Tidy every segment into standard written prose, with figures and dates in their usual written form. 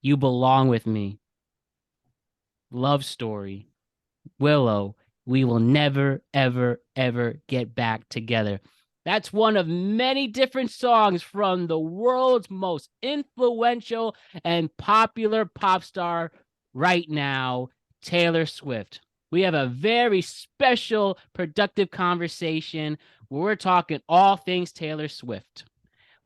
You Belong With Me, Love Story, Willow, We Will Never, Ever, Ever Get Back Together. That's one of many different songs from the world's most influential and popular pop star right now, Taylor Swift. We have a very special, productive conversation where we're talking all things Taylor Swift.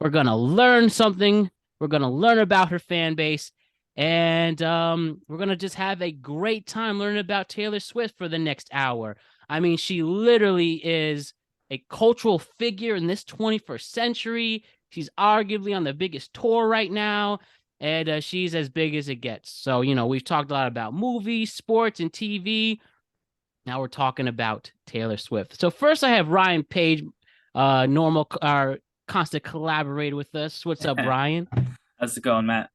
We're going to learn something. We're going to learn about her fan base. And we're going to just have a great time learning about Taylor Swift for the next hour. I mean, she literally is a cultural figure in this 21st century. She's arguably on the biggest tour right now. And she's as big as it gets. So, we've talked a lot about movies, sports, and TV. Now we're talking about Taylor Swift. So first I have Ryan Page, our constant collaborator with us. What's up, Ryan? How's it going, Matt?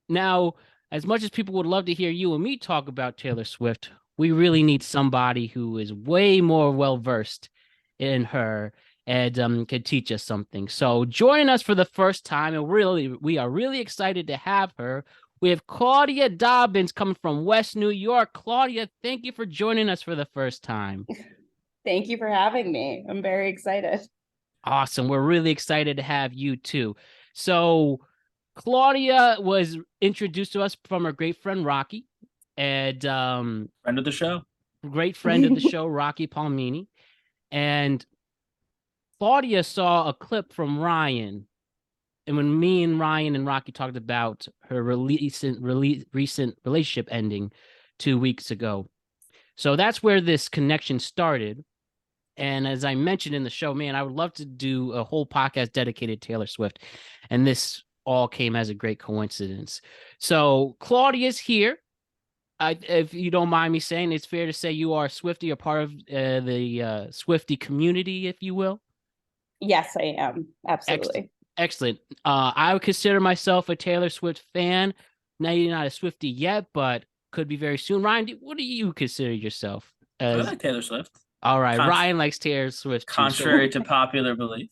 Now, as much as people would love to hear you and me talk about Taylor Swift, we really need somebody who is way more well-versed in her and can teach us something. So joining us for the first time, and we are really excited to have her. We have Claudia Dobbins coming from West New York. Claudia, thank you for joining us for the first time. Thank you for having me. I'm very excited. Awesome. We're really excited to have you too. So Claudia was introduced to us from her great friend Rocky, and Friend of the show. great friend of the show, Rocky Palmini. And Claudia saw a clip from Ryan. And when me and Ryan and Rocky talked about her recent relationship ending 2 weeks ago. So that's where this connection started. And as I mentioned in the show, man, I would love to do a whole podcast dedicated to Taylor Swift. And this all came as a great coincidence. So Claudia's here. If you don't mind me saying, it's fair to say you are a Swiftie, or part of the Swiftie community, if you will. Yes, I am. Absolutely. Excellent. I would consider myself a Taylor Swift fan. Now you're not a Swiftie yet, but could be very soon. Ryan, what do you consider yourself I as? like Taylor Swift. All right, Ryan likes Taylor Swift too. Contrary to popular belief.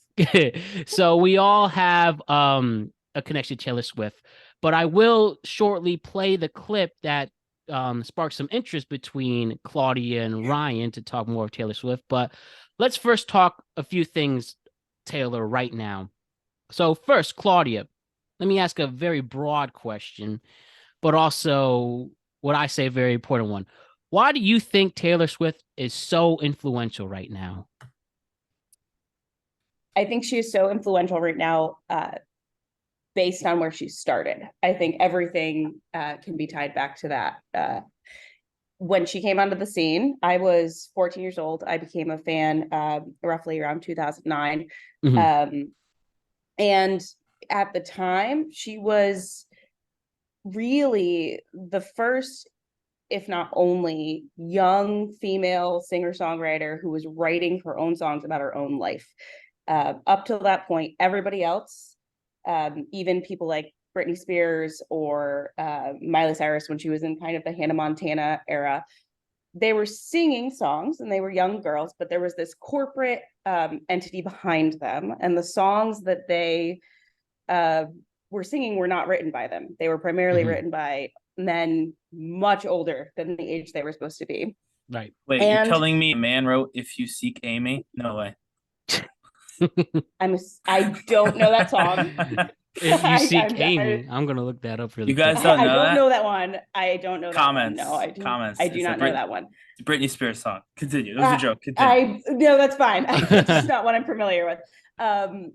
So we all have a connection to Taylor Swift, but I will shortly play the clip that sparked some interest between Claudia and Ryan to talk more of Taylor Swift. But let's first talk a few things, Taylor, right now. So first, Claudia, let me ask a very broad question, but also what I say a very important one. Why do you think Taylor Swift is so influential right now? I think she is so influential right now based on where she started. I think everything can be tied back to that. When she came onto the scene, I was 14 years old. I became a fan roughly around 2009. Mm-hmm. And at the time, she was really the first, if not only, young female singer-songwriter who was writing her own songs about her own life. Up till that point, everybody else, even people like Britney Spears or Miley Cyrus, when she was in kind of the Hannah Montana era, they were singing songs and they were young girls, but there was this corporate entity behind them. And the songs that they were singing were not written by them. They were primarily written by men much older than the age they were supposed to be. Right. Wait, you're telling me a man wrote "If You Seek Amy"? No way. I don't know that song. If You Seek Amy, I'm gonna look that up really quick. You guys don't know that? I don't know that one. I don't know Comments. That one. No, I do. Comments. I do not know that one. It's a Britney Spears song. Continue. It was a joke. Continue. No, that's fine. It's just not what I'm familiar with. And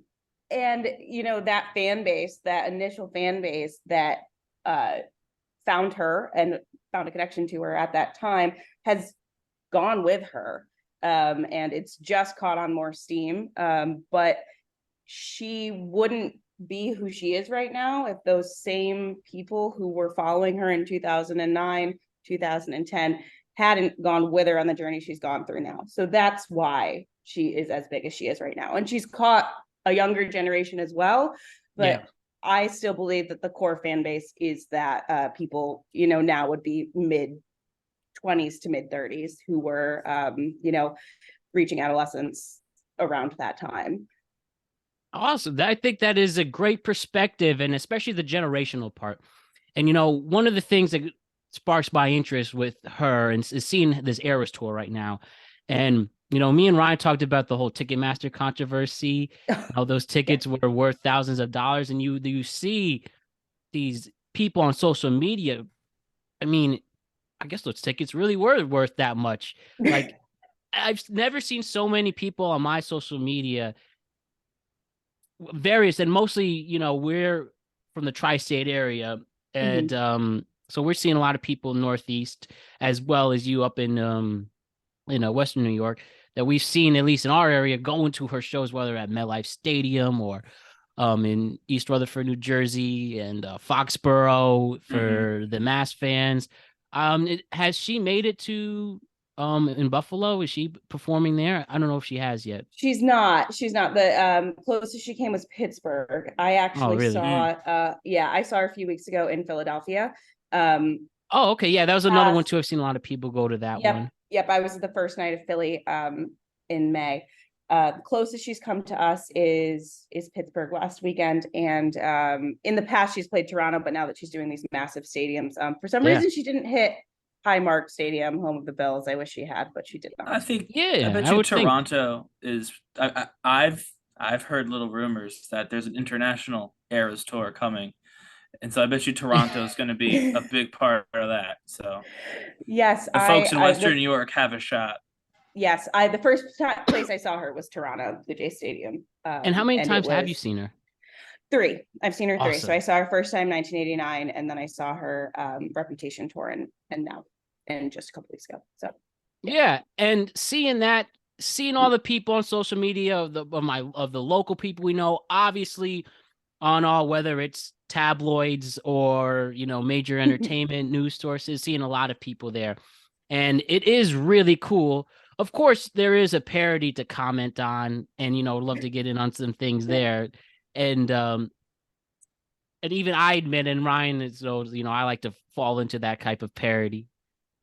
that fan base, that initial fan base that found her and found a connection to her at that time has gone with her. And it's just caught on more steam. But she wouldn't be who she is right now if those same people who were following her in 2009, 2010 hadn't gone with her on the journey she's gone through now. So that's why she is as big as she is right now. And she's caught a younger generation as well. But yeah. I still believe that the core fan base is that people, now would be mid 20s to mid 30s who were, reaching adolescence around that time. Awesome. I think that is a great perspective, and especially the generational part. And one of the things that sparks my interest with her is seeing this Eras tour right now. And me and Ryan talked about the whole Ticketmaster controversy, how those Yeah. tickets were worth thousands of dollars, and you see these people on social media. I mean, I guess those tickets really were worth that much. Like, I've never seen so many people on my social media, various, and mostly, we're from the tri-state area, and so we're seeing a lot of people Northeast as well as you up in Western New York, that we've seen, at least in our area, going to her shows, whether at MetLife Stadium or in East Rutherford, New Jersey, and Foxborough for the Mass fans. Has she made it to in Buffalo? Is she performing there? I don't know if she has yet. She's not. She's not. The closest she came was Pittsburgh. I Oh, actually really? Mm. saw I saw her a few weeks ago in Philadelphia. Um Oh, okay. Yeah, that was another one past too. I've seen a lot of people go to that Yep, one. yep. I was at the first night of Philly in May. The closest she's come to us is Pittsburgh last weekend, and in the past she's played Toronto, but now that she's doing these massive stadiums, for some Yeah. reason she didn't hit Highmark Stadium, home of the Bills. I wish she had, but she did I not. think I Yeah, bet I you would think. Toronto is. I've heard little rumors that there's an international Eras tour coming, and so I bet you Toronto is going to be a big part of that. So Yes, the folks in I Western the New York have a shot. yes, the first place I saw her was Toronto, the J Stadium, And how many and it times have you was seen her? three. I've seen her three. So I Awesome. saw her first time 1989, and then I saw her Reputation tour, and now and just a couple weeks ago. So yeah. Yeah, and seeing all the people on social media of the local people we know, obviously on all, whether it's tabloids or major entertainment news sources, seeing a lot of people there, and it is really cool. Of course, there is a parody to comment on, and love to get in on some things there, and even I admit, and Ryan is, I like to fall into that type of parody.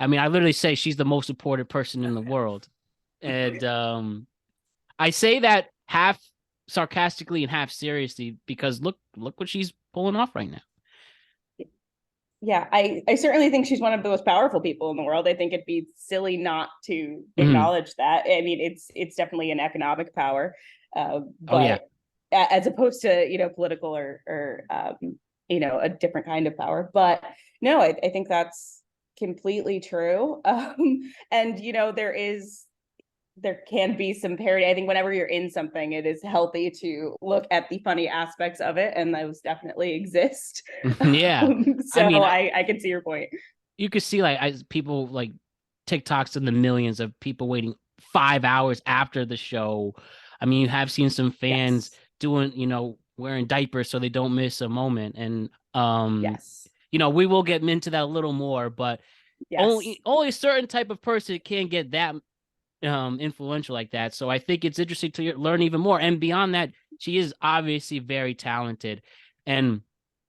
I mean, I literally say she's the most important person in the world. And I say that half sarcastically and half seriously because look what she's pulling off right now. Yeah, I certainly think she's one of the most powerful people in the world. I think it'd be silly not to Mhm. acknowledge that. I mean, it's definitely an economic power, Oh yeah. but as opposed to political or a different kind of power. But no, I think that's completely true. And there can be some parody. I think whenever you're in something, it is healthy to look at the funny aspects of it, and those definitely exist. Yeah. I So mean, I can see your point. you could see people like TikToks in the millions of people waiting 5 hours after the show. I mean, you have seen some fans Yes. doing, wearing diapers so they don't miss a moment. And Yes. we will get into that a little more, but Yes. only a certain type of person can get that influential like that. So I think it's interesting to learn even more. And beyond that, she is obviously very talented. And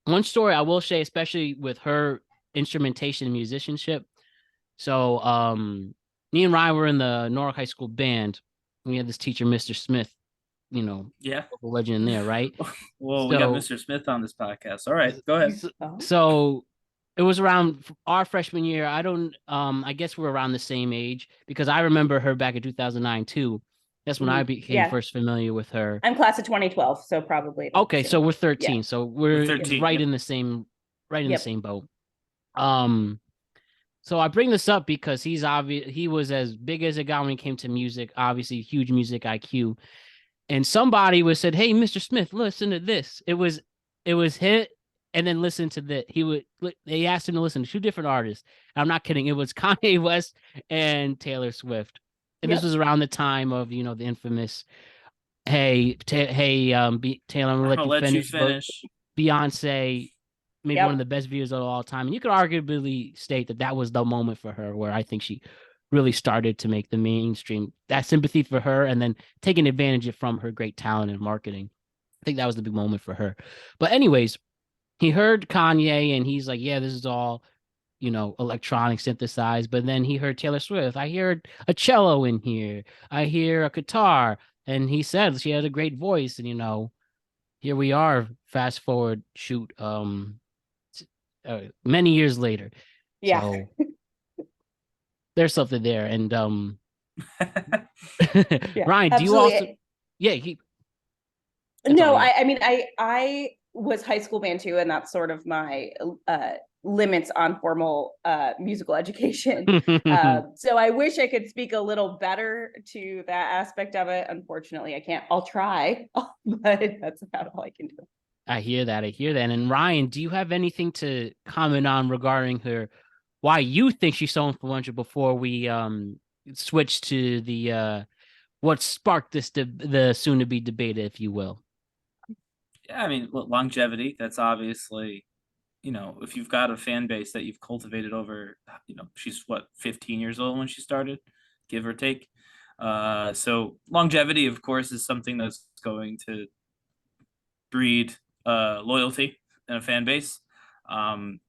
one story I will say, especially with her instrumentation and musicianship. So me and Ryan were in the Norwalk High School band. We had this teacher, Mr. Smith, Yeah. local legend in there, right? Well, we got So Mr. Smith on this podcast. All right, go ahead. so, Oh. so it was around our freshman year. I guess we're around the same age because I remember her back in 2009 too. That's when I became Yeah. first familiar with her. I'm class of 2012, so probably about Okay, so soon. we're Yeah. 13. So We're we're 13. right Yep. in the same Yep. boat. Um so I bring this up because he was as big as it got when it came to music, obviously huge music IQ. And somebody was said, "Hey, Mr. Smith, listen to this." It was hit, and then listen to that. They asked him to listen to two different artists. I'm not kidding. It was Kanye West and Taylor Swift. And this Yep. was around the time of the infamous, Taylor, I'm gonna I'm let gonna you let you finish, but finish. Beyonce made one of Yep. the best videos of all time, and you could arguably state that that was the moment for her where I think she really started to make the mainstream that sympathy for her, and then taking advantage of from her great talent and marketing. I think that was the big moment for her. But anyways, he heard Kanye and he's like, "Yeah, this is all." Electronic synthesized, but then he heard Taylor Swift. I hear a cello in here. I hear a guitar. And he said she had a great voice. And here we are, fast forward, shoot, many years later. Yeah. So there's something there. And Yeah, Ryan, do you also? absolutely. Yeah, that's all No, you. I mean, I was high school band too, and that's sort of my limits on formal musical education. So I wish I could speak a little better to that aspect of it. Unfortunately, I can't. I'll try, but that's about all I can do. I hear that. I hear that. And Ryan, do you have anything to comment on regarding her? Why you think she's so influential before we switch to the what sparked the soon to be debated, if you will. Yeah, I mean, longevity, that's obviously, if you've got a fan base that you've cultivated over, she's what, 15 years old when she started, give or take. So longevity, of course, is something that's going to breed loyalty in a fan base. Um,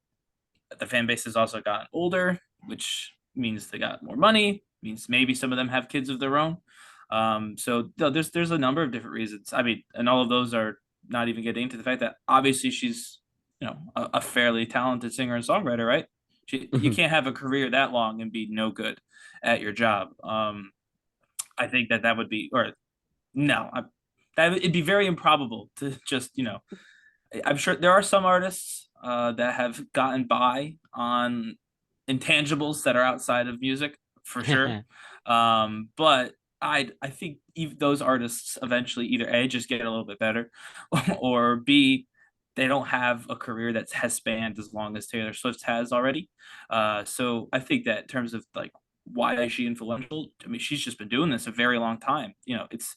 the fan base has also gotten older, which means they got more money, means maybe some of them have kids of their own. So there's a number of different reasons. I mean, and all of those are not even getting into the fact that obviously she's a fairly talented singer and songwriter, right? You can't have a career that long and be no good at your job. I think that would be, or no, it'd be very improbable to just I'm sure there are some artists that have gotten by on intangibles that are outside of music for sure. But I think those artists eventually either A, just get a little bit better, or B, they don't have a career that has spanned as long as Taylor Swift has already. So I think that in terms of like why is she influential? I mean, she's just been doing this a very long time. It's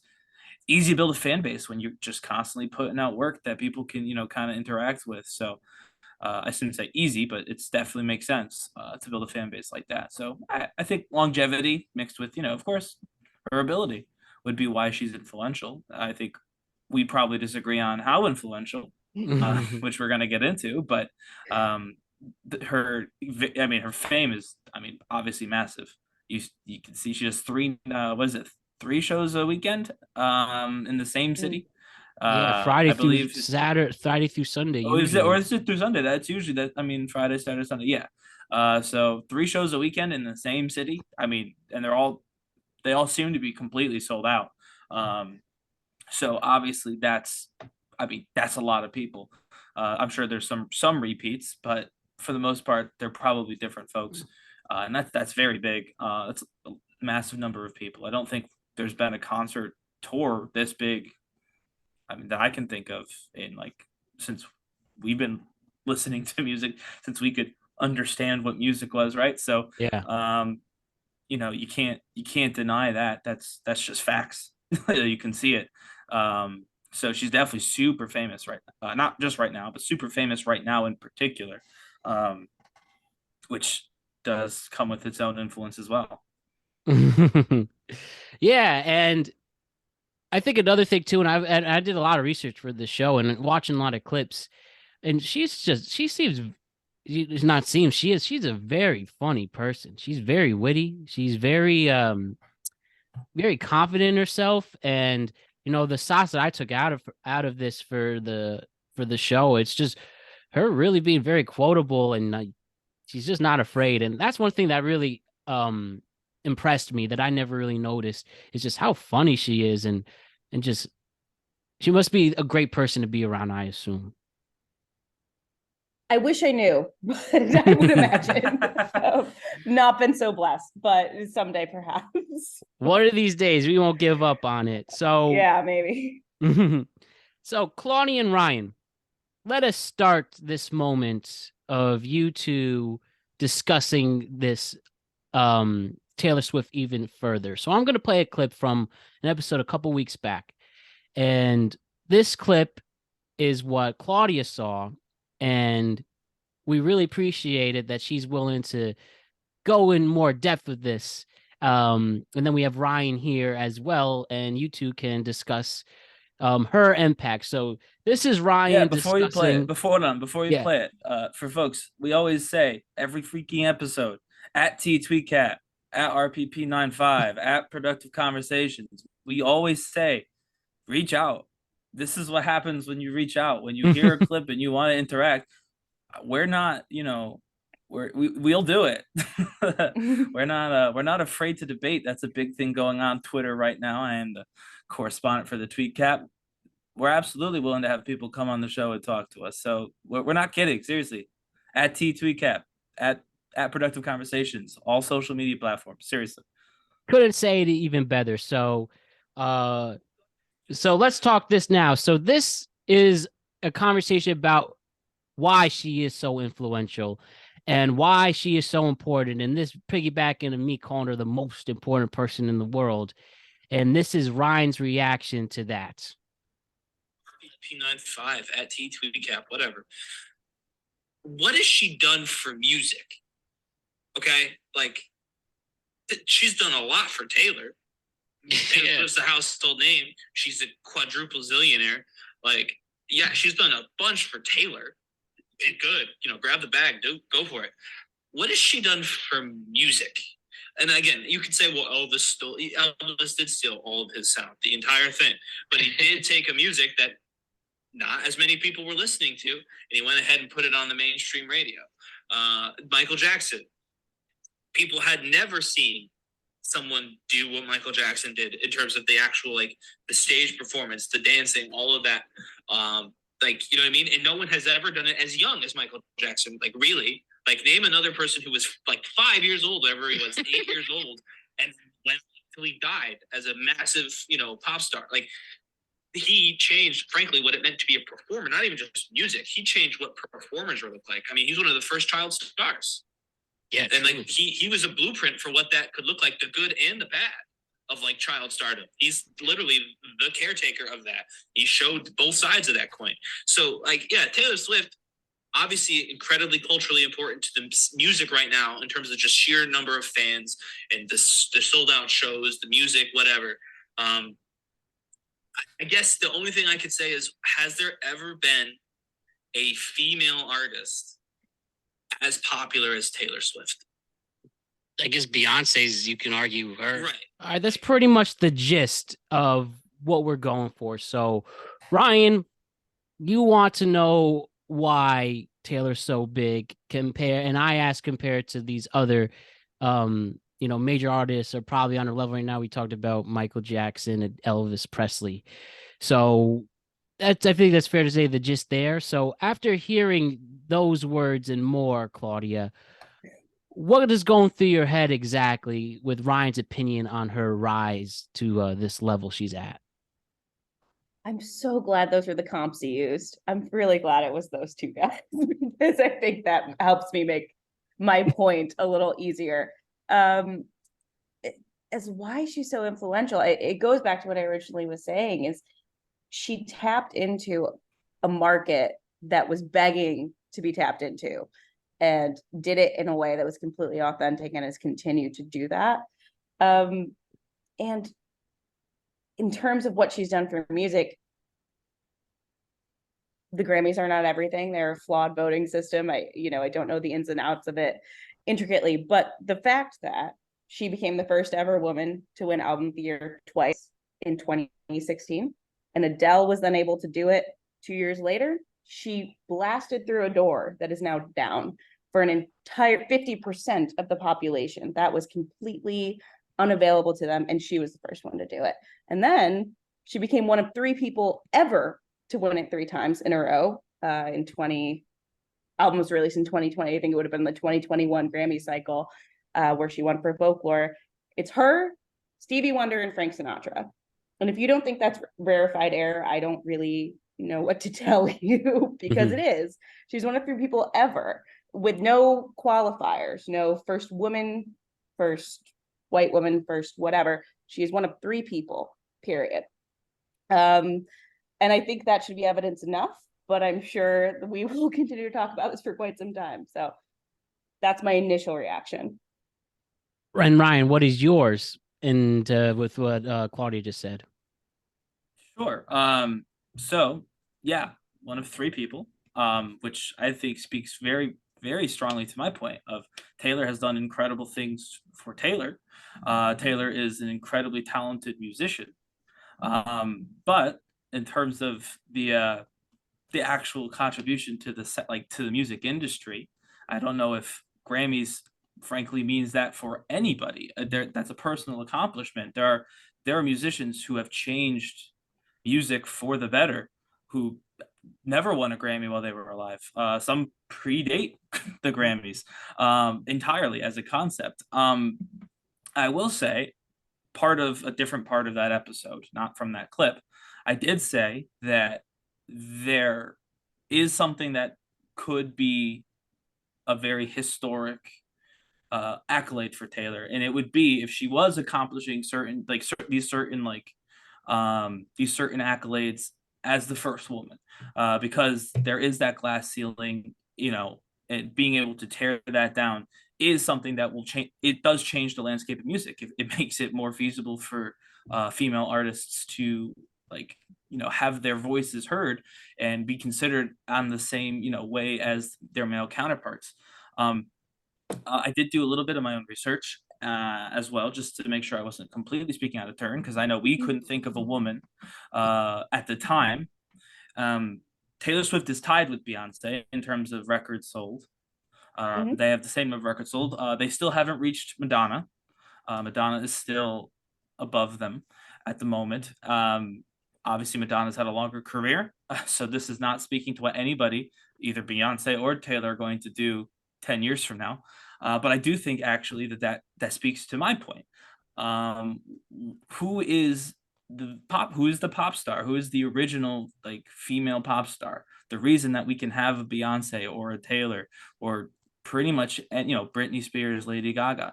easy to build a fan base when you're just constantly putting out work that people can kind of interact with. So I shouldn't say easy, but it's definitely makes sense to build a fan base like that. So I think longevity mixed with of course her ability would be why she's influential. I think we probably disagree on how influential, which we're going to get into, but her fame is, obviously massive. You can see she has three shows a weekend in the same city. Yeah, Friday I through believe Saturday, Friday through Sunday or usually. is it through Sunday? That's usually that. I mean, Friday, Saturday, Sunday. Yeah. So three shows a weekend in the same city. I mean, and they all seem to be completely sold out. So obviously that's a lot of people. I'm sure there's some repeats, but for the most part, they're probably different folks, and that's very big. That's a massive number of people. I don't think there's been a concert tour this big. I mean, that I can think of in like since we've been listening to music since we could understand what music was, right? So, Yeah. you can't deny that. That's just facts. You can see it. So she's definitely super famous right, not just right now, but super famous right now in particular, which does come with its own influence as well. Yeah, and I think another thing too, and I did a lot of research for the show and watching a lot of clips, and she seems it's not seems she's a very funny person. She's very witty. She's very confident in herself, and the sauce that I took out of this for the show, it's just her really being very quotable, and she's just not afraid, and that's one thing that really impressed me that I never really noticed is just how funny she is, and just she must be a great person to be around, I assume. I wish I knew, but I would imagine not been so blessed, but someday perhaps. One of these days we won't give up on it. So Yeah, maybe. so Claudia and Ryan, let us start this moment of you two discussing this Taylor Swift even further. So I'm going to play a clip from an episode a couple weeks back. And this clip is what Claudia saw, and we really appreciated that she's willing to go in more depth with this. And then we have Ryan here as well, and you two can discuss her impact. So this is Yeah, Ryan before you play it, discussing. before you Yeah. play it, for folks, we always say every freaking episode at T Tweetcat, at RPP95, at Productive Conversations, we always say, reach out. This is what happens when you reach out. When you hear a clip and you want to interact, we're not, we'll do it. We're not afraid to debate. That's a big thing going on Twitter right now. I am the correspondent for the Tweet Cap. We're absolutely willing to have people come on the show and talk to us. So we're not kidding. Seriously, at T Tweet Cap, at Productive Conversations, all social media platforms. Seriously. Couldn't say it even better. So let's talk this now. So this is a conversation about why she is so influential and why she is so important. And this piggybacking to me calling her the most important person in the world. And this is Ryan's reaction to that. P95 at T Tweet Cap, whatever. What has she done for music? Okay, like she's done a lot for Taylor. Taylor Swift's a household name. She's a quadruple zillionaire. Like, yeah, she's done a bunch for Taylor. And good, grab the bag, go for it. What has she done for music? And again, you could say, well, Elvis did steal all of his sound, the entire thing. But he did take a music that not as many people were listening to, and he went ahead and put it on the mainstream radio. Michael Jackson. People had never seen someone do what Michael Jackson did in terms of the actual, like, the stage performance, the dancing, all of that. You know what I mean? And no one has ever done it as young as Michael Jackson. Like, really? Like, name another person who was like 5 years old, whatever he was, 8 years old, and went until he died as a massive, pop star. Like, he changed, frankly, what it meant to be a performer, not even just music. He changed what performers were look like. I mean, he's one of the first child stars. Yeah. And like he was a blueprint for what that could look like, the good and the bad of like child stardom. He's literally the caretaker of that. He showed both sides of that coin. So like, yeah, Taylor Swift, obviously incredibly culturally important to the music right now in terms of just sheer number of fans and the sold out shows, the music, whatever. I guess the only thing I could say is, has there ever been a female artist as popular as Taylor Swift? I guess Beyonce's, you can argue her. Right. All right, that's pretty much the gist of what we're going for. So, Ryan, you want to know why Taylor's so big and I asked compared to these other major artists are probably on her level right now. We talked about Michael Jackson and Elvis Presley. So I think that's fair to say the gist there. So after hearing those words and more, Claudia, what is going through your head exactly with Ryan's opinion on her rise to this level she's at? I'm so glad those were the comps he used. I'm really glad it was those two guys because I think that helps me make my point a little easier. As why she's so influential, it goes back to what I originally was saying, is she tapped into a market that was begging to be tapped into and did it in a way that was completely authentic and has continued to do that. And in terms of what she's done for music, the Grammys are not everything. They're a flawed voting system. I don't know the ins and outs of it intricately, but the fact that she became the first ever woman to win Album of the Year twice in 2016, and Adele was then able to do it 2 years later, she blasted through a door that is now down for an entire 50% of the population. That was completely unavailable to them, and she was the first one to do it. And then she became one of 3 people ever to win it 3 times in a row. Album was released in 2020. I think it would have been the 2021 Grammy cycle, where she won for Folklore. It's her, Stevie Wonder, and Frank Sinatra. And if you don't think that's rarefied air, I don't really know what to tell you, because it is. She's one of 3 people ever with no qualifiers, no first woman, first white woman, first whatever. She is one of 3 people, period. And I think that should be evidence enough, but I'm sure we will continue to talk about this for quite some time. So that's my initial reaction. And Ryan, what is yours? And with what Claudia just said. Sure. So yeah, one of 3 people, which I think speaks very, very strongly to my point of Taylor has done incredible things for Taylor. Taylor is an incredibly talented musician. But in terms of the the actual contribution to the set, like to the music industry. I don't know if Grammys frankly means that for anybody. That's a personal accomplishment. There are musicians who have changed music for the better who never won a Grammy while they were alive. Some predate the Grammys entirely as a concept. I will say a different part of that episode, not from that clip, I did say that there is something that could be a very historic accolade for Taylor, and it would be if she was accomplishing these certain accolades as the first woman, because there is that glass ceiling, and being able to tear that down is something that will change. It does change the landscape of music. It makes it more feasible for female artists to have their voices heard and be considered on the same way as their male counterparts. I did do a little bit of my own research as well, just to make sure I wasn't completely speaking out of turn, because I know we couldn't think of a woman at the time. Taylor Swift is tied with Beyonce in terms of records sold. They have the same number of records sold. They still haven't reached Madonna. Madonna is still above them at the moment. Obviously, Madonna's had a longer career, so this is not speaking to what anybody, either Beyonce or Taylor, are going to do 10 years from now. But I do think actually that speaks to my point. Who is the pop star? Who is the original female pop star? The reason that we can have a Beyonce or a Taylor or pretty much Britney Spears, Lady Gaga.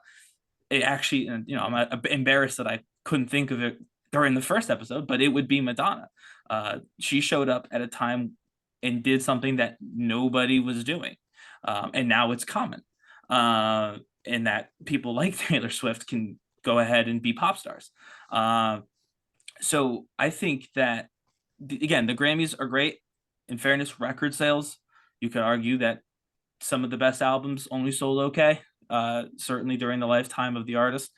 It actually, I'm embarrassed that I couldn't think of it during the first episode, but it would be Madonna. She showed up at a time and did something that nobody was doing. And now it's common. And that people like Taylor Swift can go ahead and be pop stars. So I think that, again, the Grammys are great. In fairness, record sales, you could argue that some of the best albums only sold okay, certainly during the lifetime of the artist.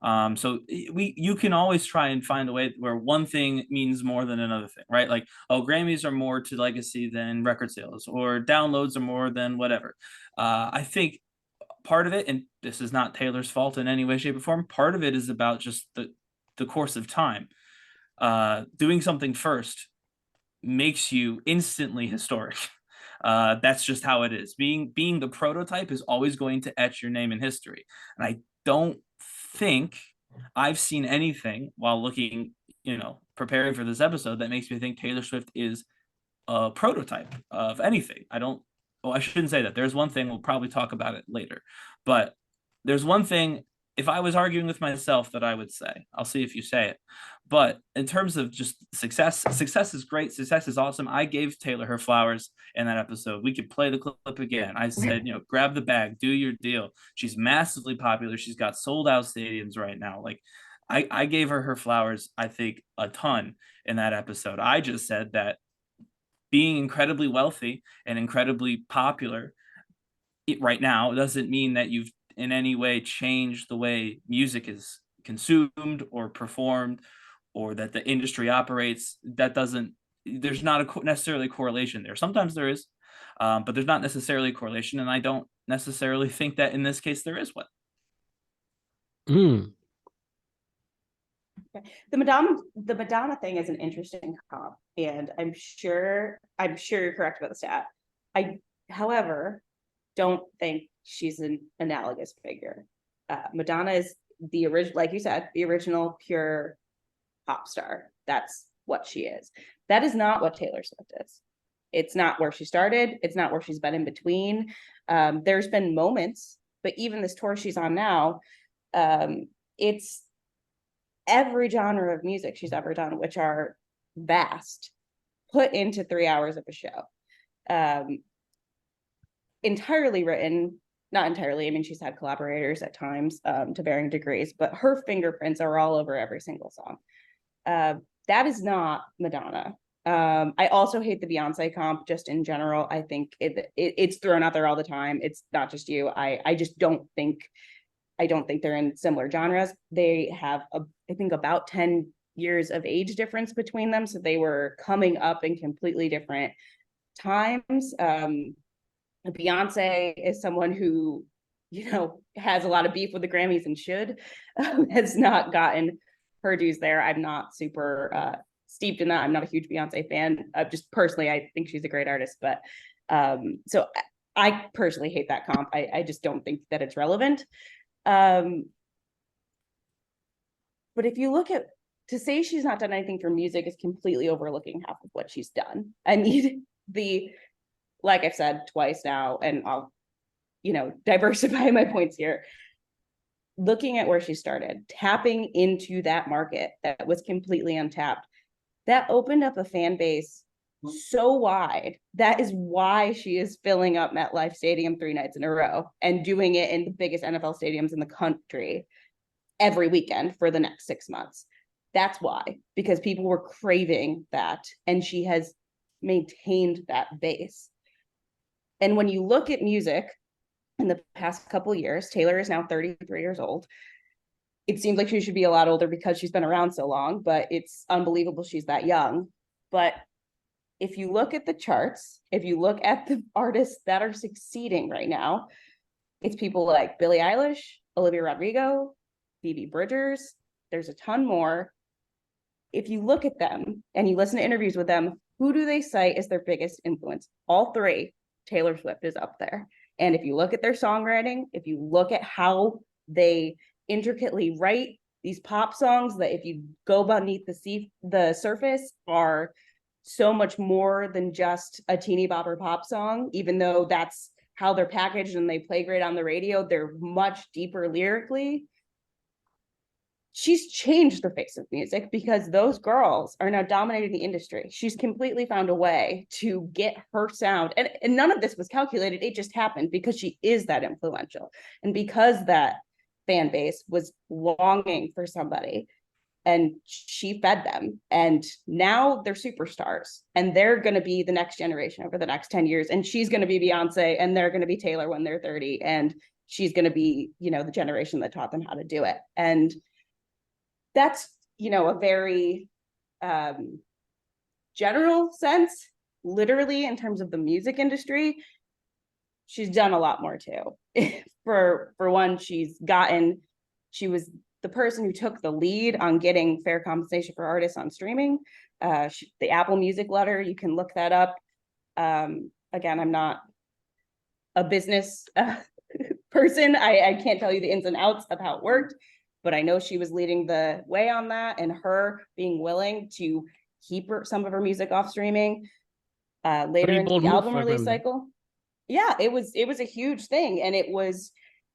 So you can always try and find a way where one thing means more than another thing, right? Like, Grammys are more to legacy than record sales, or downloads are more than whatever. I think part of it, and this is not Taylor's fault in any way, shape, or form, part of it is about just the course of time. Doing something first makes you instantly historic. That's just how it is. Being the prototype is always going to etch your name in history. And I don't think I've seen anything while looking, preparing for this episode, that makes me think Taylor Swift is a prototype of anything. I shouldn't say that. There's one thing, we'll probably talk about it later, but there's one thing, if I was arguing with myself, that I would say. I'll see if you say it. But in terms of just success is great. Success is awesome. I gave Taylor her flowers in that episode. We could play the clip again. I said, grab the bag, do your deal. She's massively popular. She's got sold out stadiums right now. I gave her flowers, I think, a ton in that episode. I just said that being incredibly wealthy and incredibly popular right now doesn't mean that you've in any way changed the way music is consumed or performed, or that the industry operates. There's not necessarily a correlation there. Sometimes there is, but there's not necessarily a correlation. And I don't necessarily think that in this case there is one. The Madonna thing is an interesting comp, and I'm sure you're correct about the stat. I, however, don't think she's an analogous figure. Madonna is the original, like you said, the original pure pop star. That's what she is. That is not what Taylor Swift is. It's not where she started. It's not where she's been in between. There's been moments, but even this tour she's on now, it's every genre of music she's ever done, which are vast, put into 3 hours of a show. Entirely written, not entirely, I mean, she's had collaborators at times to varying degrees, but her fingerprints are all over every single song. That is not Madonna. I also hate the Beyonce comp just in general. I think it's thrown out there all the time. It's not just you. I just don't think they're in similar genres. They have I think about 10 years of age difference between them. So they were coming up in completely different times. Beyonce is someone who, has a lot of beef with the Grammys and has not gotten her dues there. I'm not super steeped in that. I'm not a huge Beyonce fan. Just personally, I think she's a great artist, but so I personally hate that comp. I just don't think that it's relevant. But if you look at, to say she's not done anything for music is completely overlooking half of what she's done. I mean, like I've said twice now, and I'll, diversify my points here. Looking at where she started, tapping into that market that was completely untapped, that opened up a fan base so wide. That is why she is filling up MetLife Stadium 3 nights in a row and doing it in the biggest NFL stadiums in the country every weekend for the next 6 months. That's why, because people were craving that, and she has maintained that base. And when you look at music in the past couple of years, Taylor is now 33 years old. It seems like she should be a lot older because she's been around so long, but it's unbelievable she's that young. But if you look at the charts, if you look at the artists that are succeeding right now, it's people like Billie Eilish, Olivia Rodrigo, Phoebe Bridgers. There's a ton more. If you look at them and you listen to interviews with them, who do they cite as their biggest influence? All three. Taylor Swift is up there. And if you look at their songwriting, if you look at how they intricately write these pop songs that, if you go beneath the surface, are so much more than just a teeny bopper pop song, even though that's how they're packaged and they play great on the radio, they're much deeper lyrically. She's changed the face of music because those girls are now dominating the industry. She's completely found a way to get her sound. And none of this was calculated. It just happened because she is that influential. And because that fan base was longing for somebody, and she fed them. And now they're superstars, and they're going to be the next generation over the next 10 years. And she's going to be Beyonce, and they're going to be Taylor when they're 30. And she's going to be, the generation that taught them how to do it. And that's, a very general sense. Literally, in terms of the music industry, she's done a lot more too. For one, she was the person who took the lead on getting fair compensation for artists on streaming. The Apple Music letter, you can look that up. Again, I'm not a business person. I can't tell you the ins and outs of how it worked, but I know she was leading the way on that, and her being willing to keep some of her music off streaming later into the album release cycle. Yeah, it was a huge thing. And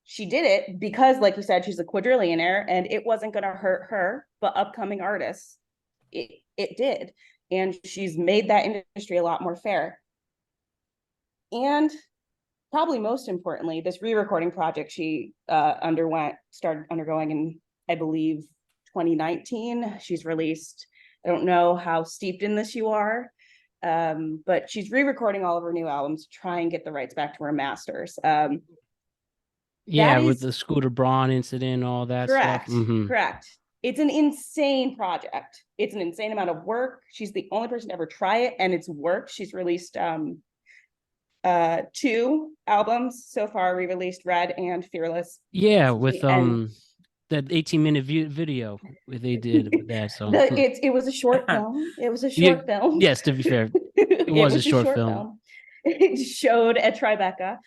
she did it because, like you said, she's a quadrillionaire, and it wasn't going to hurt her, but upcoming artists, it did. And she's made that industry a lot more fair. And probably most importantly, this re-recording project she started undergoing in, I believe, 2019. She's released, I don't know how steeped in this you are, but she's re-recording all of her new albums to try and get the rights back to her masters. With the Scooter Braun incident, all that correct, stuff. Mm-hmm. Correct. It's an insane project. It's an insane amount of work. She's the only person to ever try it, and it's worked. She's released 2 albums so far, re-released Red and Fearless. Yeah, with that 18-minute video they did with that song. It was a short film. It was a short film. Yes, to be fair, it was a short film. It showed at Tribeca,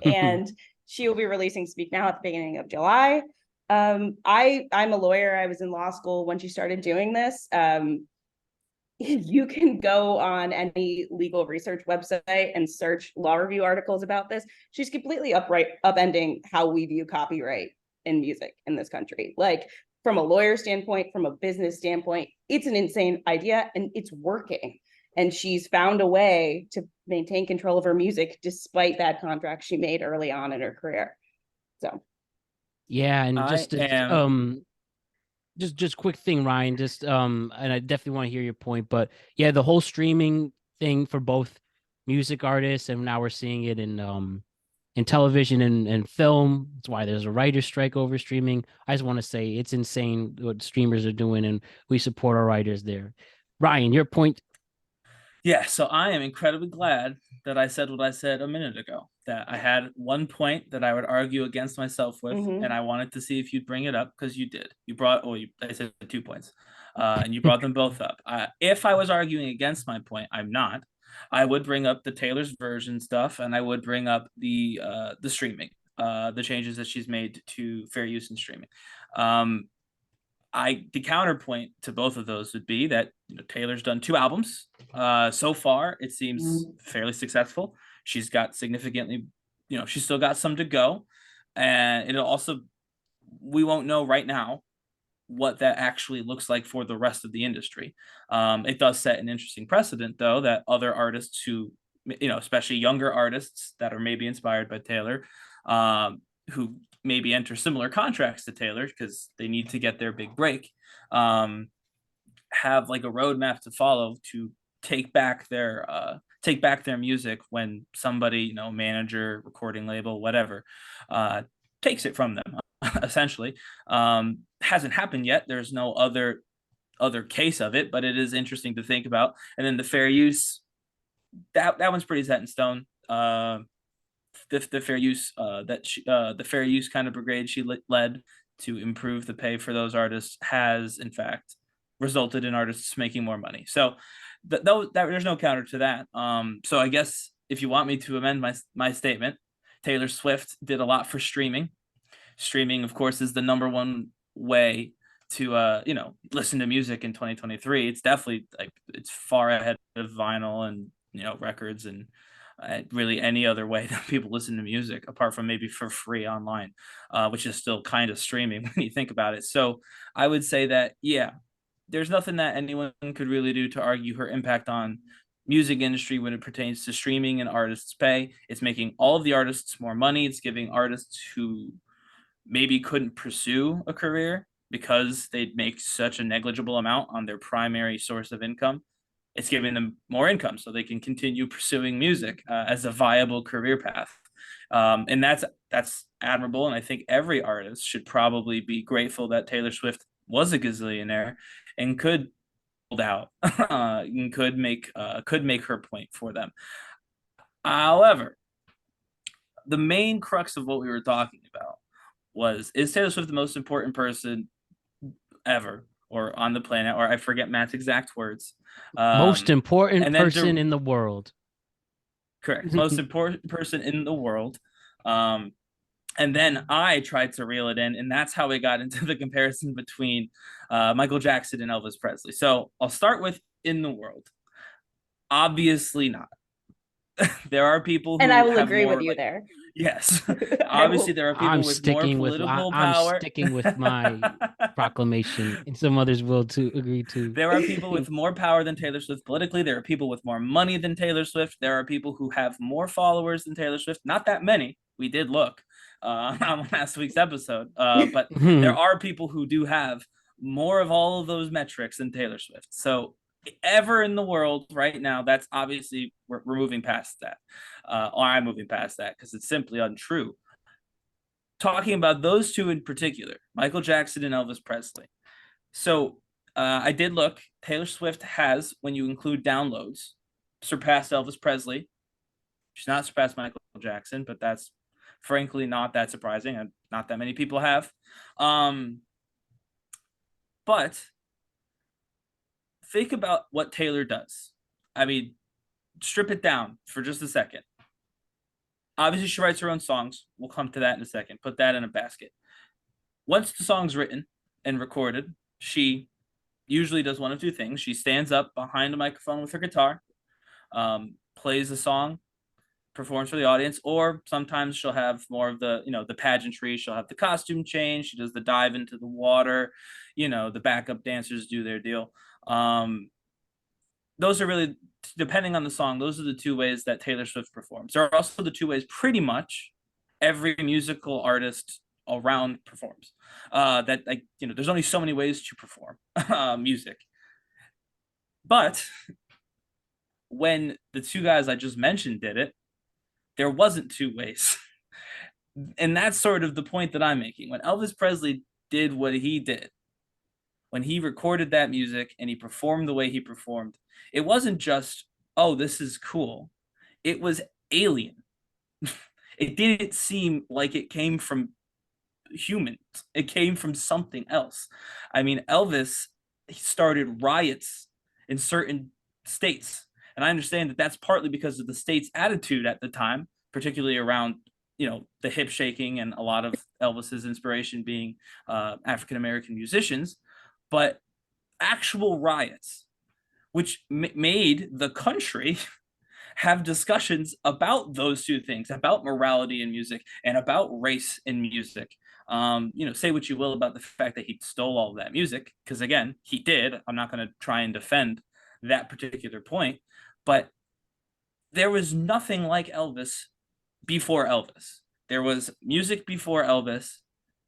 and she will be releasing Speak Now at the beginning of July. I'm a lawyer. I was in law school when she started doing this. You can go on any legal research website and search law review articles about this. She's completely upending how we view copyright in music in this country. Like, from a lawyer standpoint, from a business standpoint, it's an insane idea, and it's working. And she's found a way to maintain control of her music despite that contract she made early on in her career. So, yeah, and just quick thing, Ryan. And I definitely want to hear your point, but yeah, the whole streaming thing for both music artists, and now we're seeing it in television and film. That's why there's a writer's strike over streaming. I just want to say it's insane what streamers are doing, and we support our writers there. Ryan, your point. Yeah, so I am incredibly glad that I said what I said a minute ago, that I had one point that I would argue against myself with, Mhm. and I wanted to see if you'd bring it up because you did. You brought, I said 2 points, and you brought them both up. If I was arguing against my point, I'm not. I would bring up the Taylor's version stuff, and I would bring up the streaming, the changes that she's made to fair use and streaming. The counterpoint to both of those would be that Taylor's done 2 albums. So far, it seems fairly successful. She's got significantly, she's still got some to go, and it'll also, we won't know right now what that actually looks like for the rest of the industry. It does set an interesting precedent, though, that other artists who, especially younger artists that are maybe inspired by Taylor, who maybe enter similar contracts to Taylor because they need to get their big break, have like a roadmap to follow to take back their music when somebody, manager, recording label, whatever, takes it from them. Essentially, hasn't happened yet. There's no other case of it, but it is interesting to think about. And then the fair use, that one's pretty set in stone. The fair use the fair use kind of brigade she led to improve the pay for those artists has in fact resulted in artists making more money. So there's no counter to that. So I guess if you want me to amend my statement, Taylor Swift did a lot for streaming. Streaming, of course, is the number one way to listen to music in 2023. It's definitely it's far ahead of vinyl and records and really any other way that people listen to music, apart from maybe for free online, which is still kind of streaming when you think about it. So I would say that, yeah, there's nothing that anyone could really do to argue her impact on music industry when it pertains to streaming and artists' pay. It's making all of the artists more money. It's giving artists who maybe couldn't pursue a career because they'd make such a negligible amount on their primary source of income. It's giving them more income so they can continue pursuing music as a viable career path. And that's admirable. And I think every artist should probably be grateful that Taylor Swift was a gazillionaire and could hold out and could make her point for them. However, the main crux of what we were talking about is Taylor Swift the most important person ever or on the planet, or I forget Matt's exact words. Most important and then person in the world. Correct. Most important person in the world. And then I tried to reel it in, and that's how we got into the comparison between Michael Jackson and Elvis Presley. So I'll start with in the world. Obviously not. There are people who and I will have agree more, with you there. Yes. Obviously, there are people with more political power. I'm sticking with my proclamation, and some others will to agree too. There are people with more power than Taylor Swift politically. There are people with more money than Taylor Swift. There are people who have more followers than Taylor Swift. Not that many. We did look on last week's episode, but there are people who do have more of all of those metrics than Taylor Swift. So ever in the world right now, that's obviously we're moving past that, or I'm moving past that because it's simply untrue. Talking about those two in particular, Michael Jackson and Elvis Presley. So I did look. Taylor Swift has, when you include downloads, surpassed Elvis Presley. She's not surpassed Michael Jackson, but that's frankly not that surprising, and not that many people have. But think about what Taylor does. I mean, strip it down for just a second. Obviously, she writes her own songs. We'll come to that in a second. Put that in a basket. Once the song's written and recorded, she usually does one of two things. She stands up behind a microphone with her guitar, plays a song, performs for the audience, or sometimes she'll have more of the pageantry. She'll have the costume change. She does the dive into the water. The backup dancers do their deal. Those are really, depending on the song, those are the two ways that Taylor Swift performs. There are also the two ways pretty much every musical artist around performs. There's only so many ways to perform music. But when the two guys I just mentioned did it, there wasn't two ways. And that's sort of the point that I'm making. When Elvis Presley did what he did, when he recorded that music and he performed the way he performed, it wasn't just oh, this is cool. It was alien. It didn't seem like it came from humans. It came from something else. I mean, Elvis started riots in certain states. And I understand that that's partly because of the state's attitude at the time, particularly around, the hip shaking and a lot of Elvis's inspiration being African American musicians, but actual riots, which made the country have discussions about those two things, about morality in music and about race in music. Say what you will about the fact that he stole all of that music, because again, he did. I'm not going to try and defend that particular point, but there was nothing like Elvis before Elvis. There was music before Elvis,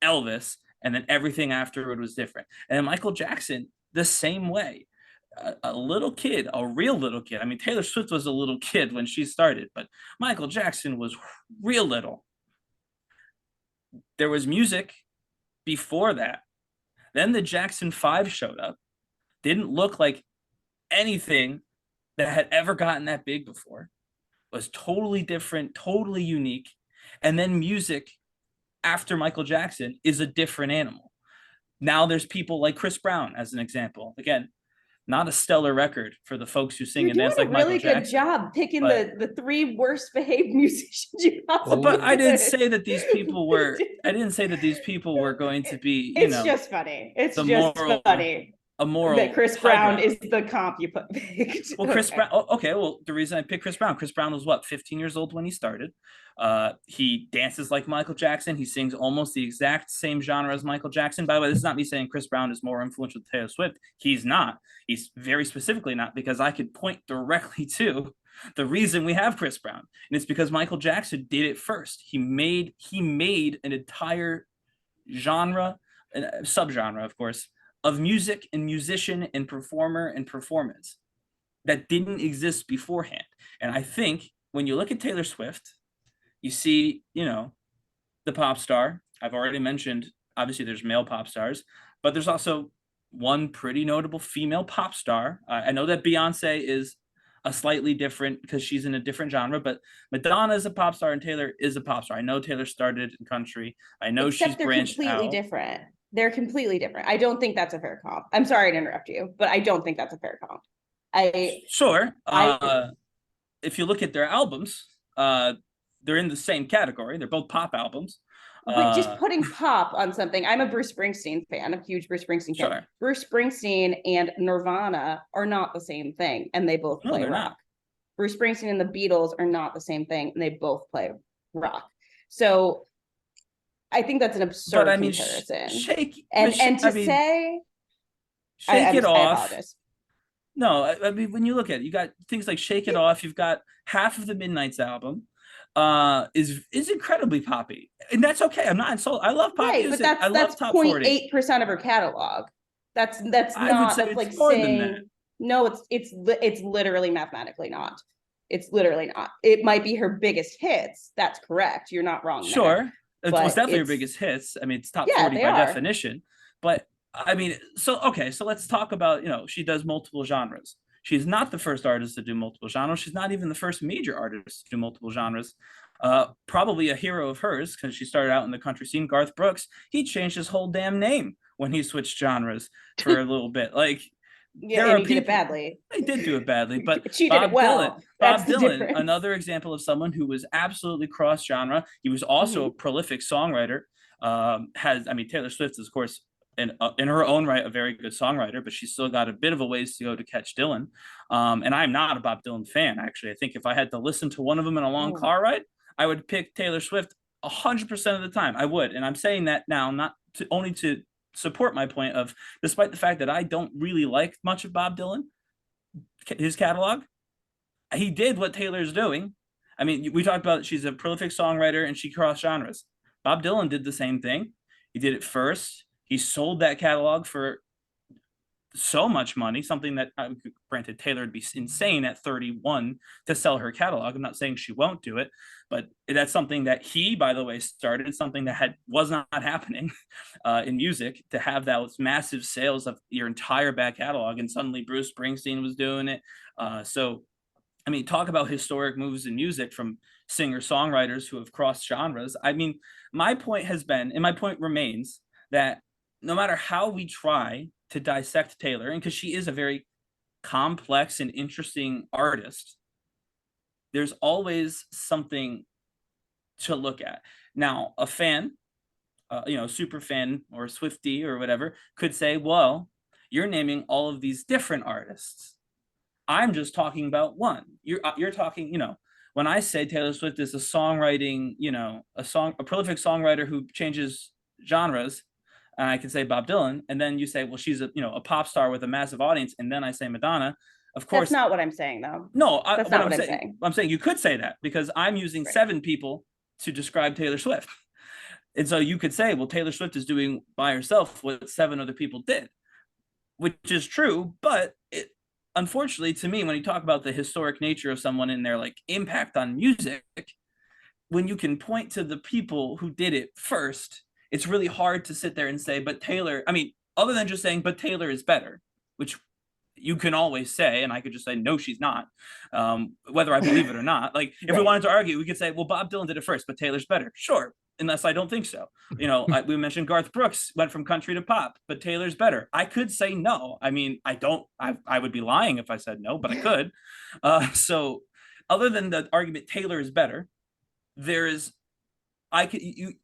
and then everything afterward was different. And then Michael Jackson, the same way. A little kid, a real little kid. I mean, Taylor Swift was a little kid when she started, but Michael Jackson was real little. There was music before that. Then the Jackson 5 showed up. Didn't look like anything that had ever gotten that big before. Was totally different, totally unique. And then music after Michael Jackson is a different animal. Now there's people like Chris Brown, as an example. Again, not a stellar record for the folks who sing and dance like Michael Jackson. You're doing a really good job picking the three worst behaved musicians you possibly but I didn't could. say that these people were. I didn't say that these people were going to be. It's just funny. It's the just moral, funny. A moral that Chris Brown is the comp you picked. Well, Chris Brown. Okay. Well, the reason I picked Chris Brown was what, 15 years old when he started. He dances like Michael Jackson. He sings almost the exact same genre as Michael Jackson. By the way, this is not me saying Chris Brown is more influential than Taylor Swift. He's not. He's very specifically not, because I could point directly to the reason we have Chris Brown, and it's because Michael Jackson did it first. He made an entire genre, a subgenre, of course, of music and musician and performer and performance that didn't exist beforehand. And I think when you look at Taylor Swift, you see, the pop star. I've already mentioned, obviously there's male pop stars, but there's also one pretty notable female pop star. I know that Beyonce is a slightly different, because she's in a different genre, but Madonna is a pop star and Taylor is a pop star. I know Taylor started in country. I know she's branched out. They're completely different. They're completely different. I don't think that's a fair comp. I'm sorry to interrupt you, but I don't think that's a fair comp. If you look at their albums, they're in the same category. They're both pop albums. But just putting pop on something, I'm a Bruce Springsteen fan. I'm a huge Bruce Springsteen fan. Sure. Bruce Springsteen and Nirvana are not the same thing, and they both play rock. Not. Bruce Springsteen and the Beatles are not the same thing, and they both play rock. So I think that's an absurd comparison. Shake It Off. No, I mean, when you look at it, you got things like Shake It Off. You've got half of the Midnight's album is incredibly poppy, and that's okay. I'm not insulted. I love pop music. But I love top 0.8% of her catalog. That's not, I would say like it's more saying than that. No. It's literally mathematically not. It's literally not. It might be her biggest hits. That's correct. You're not wrong. Sure, it's definitely her biggest hits. I mean, it's top 40 by definition. But I mean, so let's talk about, she does multiple genres. She's not the first artist to do multiple genres. She's not even the first major artist to do multiple genres. Probably a hero of hers, because she started out in the country scene, Garth Brooks. He changed his whole damn name when he switched genres for a little bit. Like, yeah, and he did it badly. He did do it badly, but she did it well. Bob Dylan, another example of someone who was absolutely cross genre. He was also a prolific songwriter. Taylor Swift is, of course, in her own right, a very good songwriter, but she's still got a bit of a ways to go to catch Dylan. And I'm not a Bob Dylan fan, actually. I think if I had to listen to one of them in a long car ride, I would pick Taylor Swift 100% of the time. I would. And I'm saying that now, only to support my point of, despite the fact that I don't really like much of Bob Dylan, his catalog, he did what Taylor's doing. I mean, we talked about she's a prolific songwriter and she crossed genres. Bob Dylan did the same thing. He did it first. He sold that catalog for so much money, something that, granted, Taylor would be insane at 31 to sell her catalog. I'm not saying she won't do it, but that's something that he, by the way, started, something that was not happening in music, to have those massive sales of your entire back catalog. And suddenly Bruce Springsteen was doing it. So I mean, talk about historic moves in music from singer-songwriters who have crossed genres. I mean, my point has been, and my point remains, that no matter how we try to dissect Taylor, and because she is a very complex and interesting artist, there's always something to look at. Now, a fan, super fan or Swiftie or whatever, could say, well, you're naming all of these different artists. I'm just talking about one. You're talking, when I say Taylor Swift is a songwriting, a prolific songwriter who changes genres, and I can say Bob Dylan, and then you say, well, she's a pop star with a massive audience, and then I say Madonna. Of course, that's not what I'm saying, though. No, that's not what I'm saying. I'm saying you could say that because I'm using 7 people to describe Taylor Swift, and so you could say, well, Taylor Swift is doing by herself what 7 other people did, which is true, but unfortunately, to me, when you talk about the historic nature of someone and their like impact on music, when you can point to the people who did it first, it's really hard to sit there and say, but Taylor, I mean, other than just saying, but Taylor is better, which you can always say, and I could just say, no, she's not, whether I believe it or not. Like, if we wanted to argue, we could say, well, Bob Dylan did it first, but Taylor's better. Sure, unless I don't think so. We mentioned Garth Brooks went from country to pop, but Taylor's better. I could say no. I mean, I would be lying if I said no, but I could. So other than the argument Taylor is better, there is,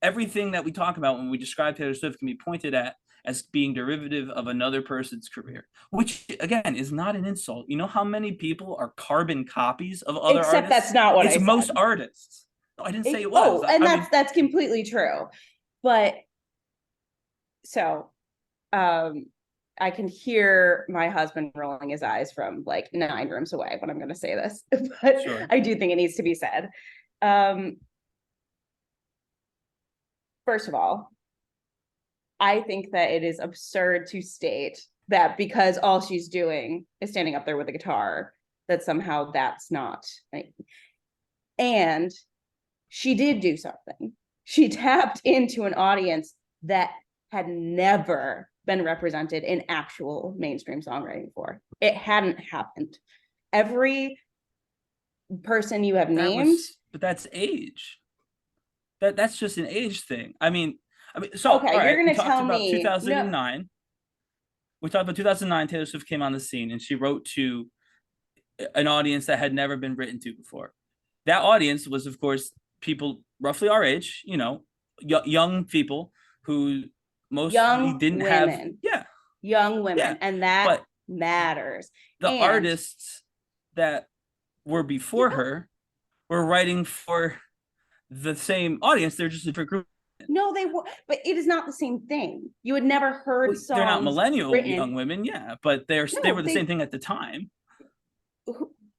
everything that we talk about when we describe Taylor Swift can be pointed at as being derivative of another person's career, which again is not an insult. You know how many people are carbon copies of other Except artists? that's not what I it's said. most artists. No, I didn't say it was. And that's completely true. But so I can hear my husband rolling his eyes from like 9 rooms away when I'm going to say this, but Sure. I do think it needs to be said. First of all, I think that it is absurd to state that because all she's doing is standing up there with a guitar, that somehow that's not. And she did do something. She tapped into an audience that had never been represented in actual mainstream songwriting before. It hadn't happened. Every person you have named. But that's age. That's just an age thing. I mean, so okay, you're going to tell me 2009. No. We talked about 2009. Taylor Swift came on the scene, and she wrote to an audience that had never been written to before. That audience was, of course, people roughly our age, young people who mostly didn't have, young women, and that matters. The artists that were before her were writing for the same audience. They're just a different group. No, they were, but it is not the same thing. You had never heard songs. They're not millennial written. Young women, but they were the same thing at the time.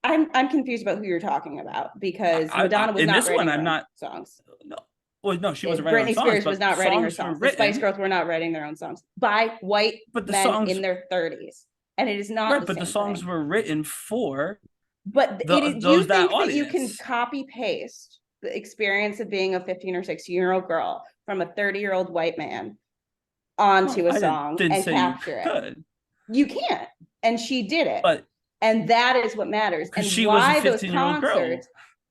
I'm confused about who you're talking about because Madonna was not writing her own songs. No, well, no, she wasn't writing Britney songs. Spears was not writing her songs. The Spice Girls were not writing their own songs by white men in their 30s, and it is not. Right, but the songs were written for. But do you think that you can copy paste the experience of being a 15 or 16-year-old girl from a 30-year-old white man onto a song and capture it? You can't, and she did it. And that is what matters. And she why was a those concerts,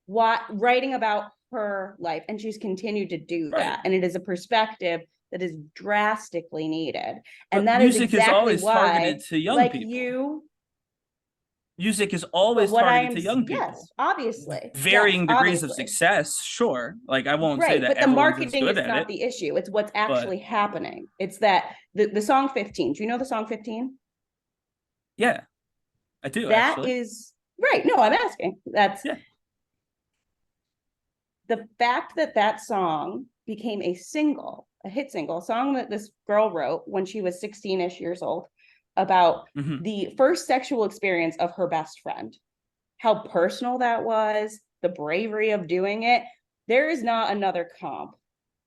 writing about her life, and she's continued to do that. And it is a perspective that is drastically needed. And that is exactly why, targeted to young people. Music is always targeted to young people. Yes, obviously. Varying degrees of success, sure. Like I won't say that. But the marketing is not the issue. It's what's actually happening. It's that the song 15. Do you know the song 15? Yeah. I do. That is right. No, I'm asking. That's the fact that song became a hit single, a song that this girl wrote when she was 16-ish years old about the first sexual experience of her best friend. How personal that was, the bravery of doing it. There is not another comp.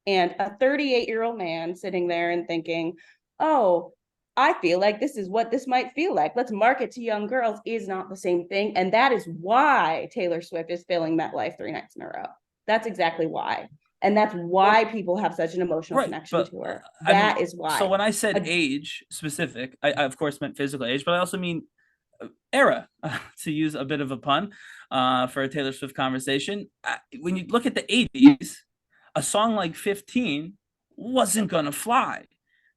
And a 38-year-old man sitting there and thinking, oh, I feel like this is what this might feel like. Let's market to young girls is not the same thing. And that is why Taylor Swift is filling MetLife 3 nights in a row. That's exactly why. And that's why people have such an emotional connection to her. That is why. So when I said age specific, I of course meant physical age, but I also mean era, to use a bit of a pun, for a Taylor Swift conversation. When you look at the 80s, a song like 15 wasn't going to fly,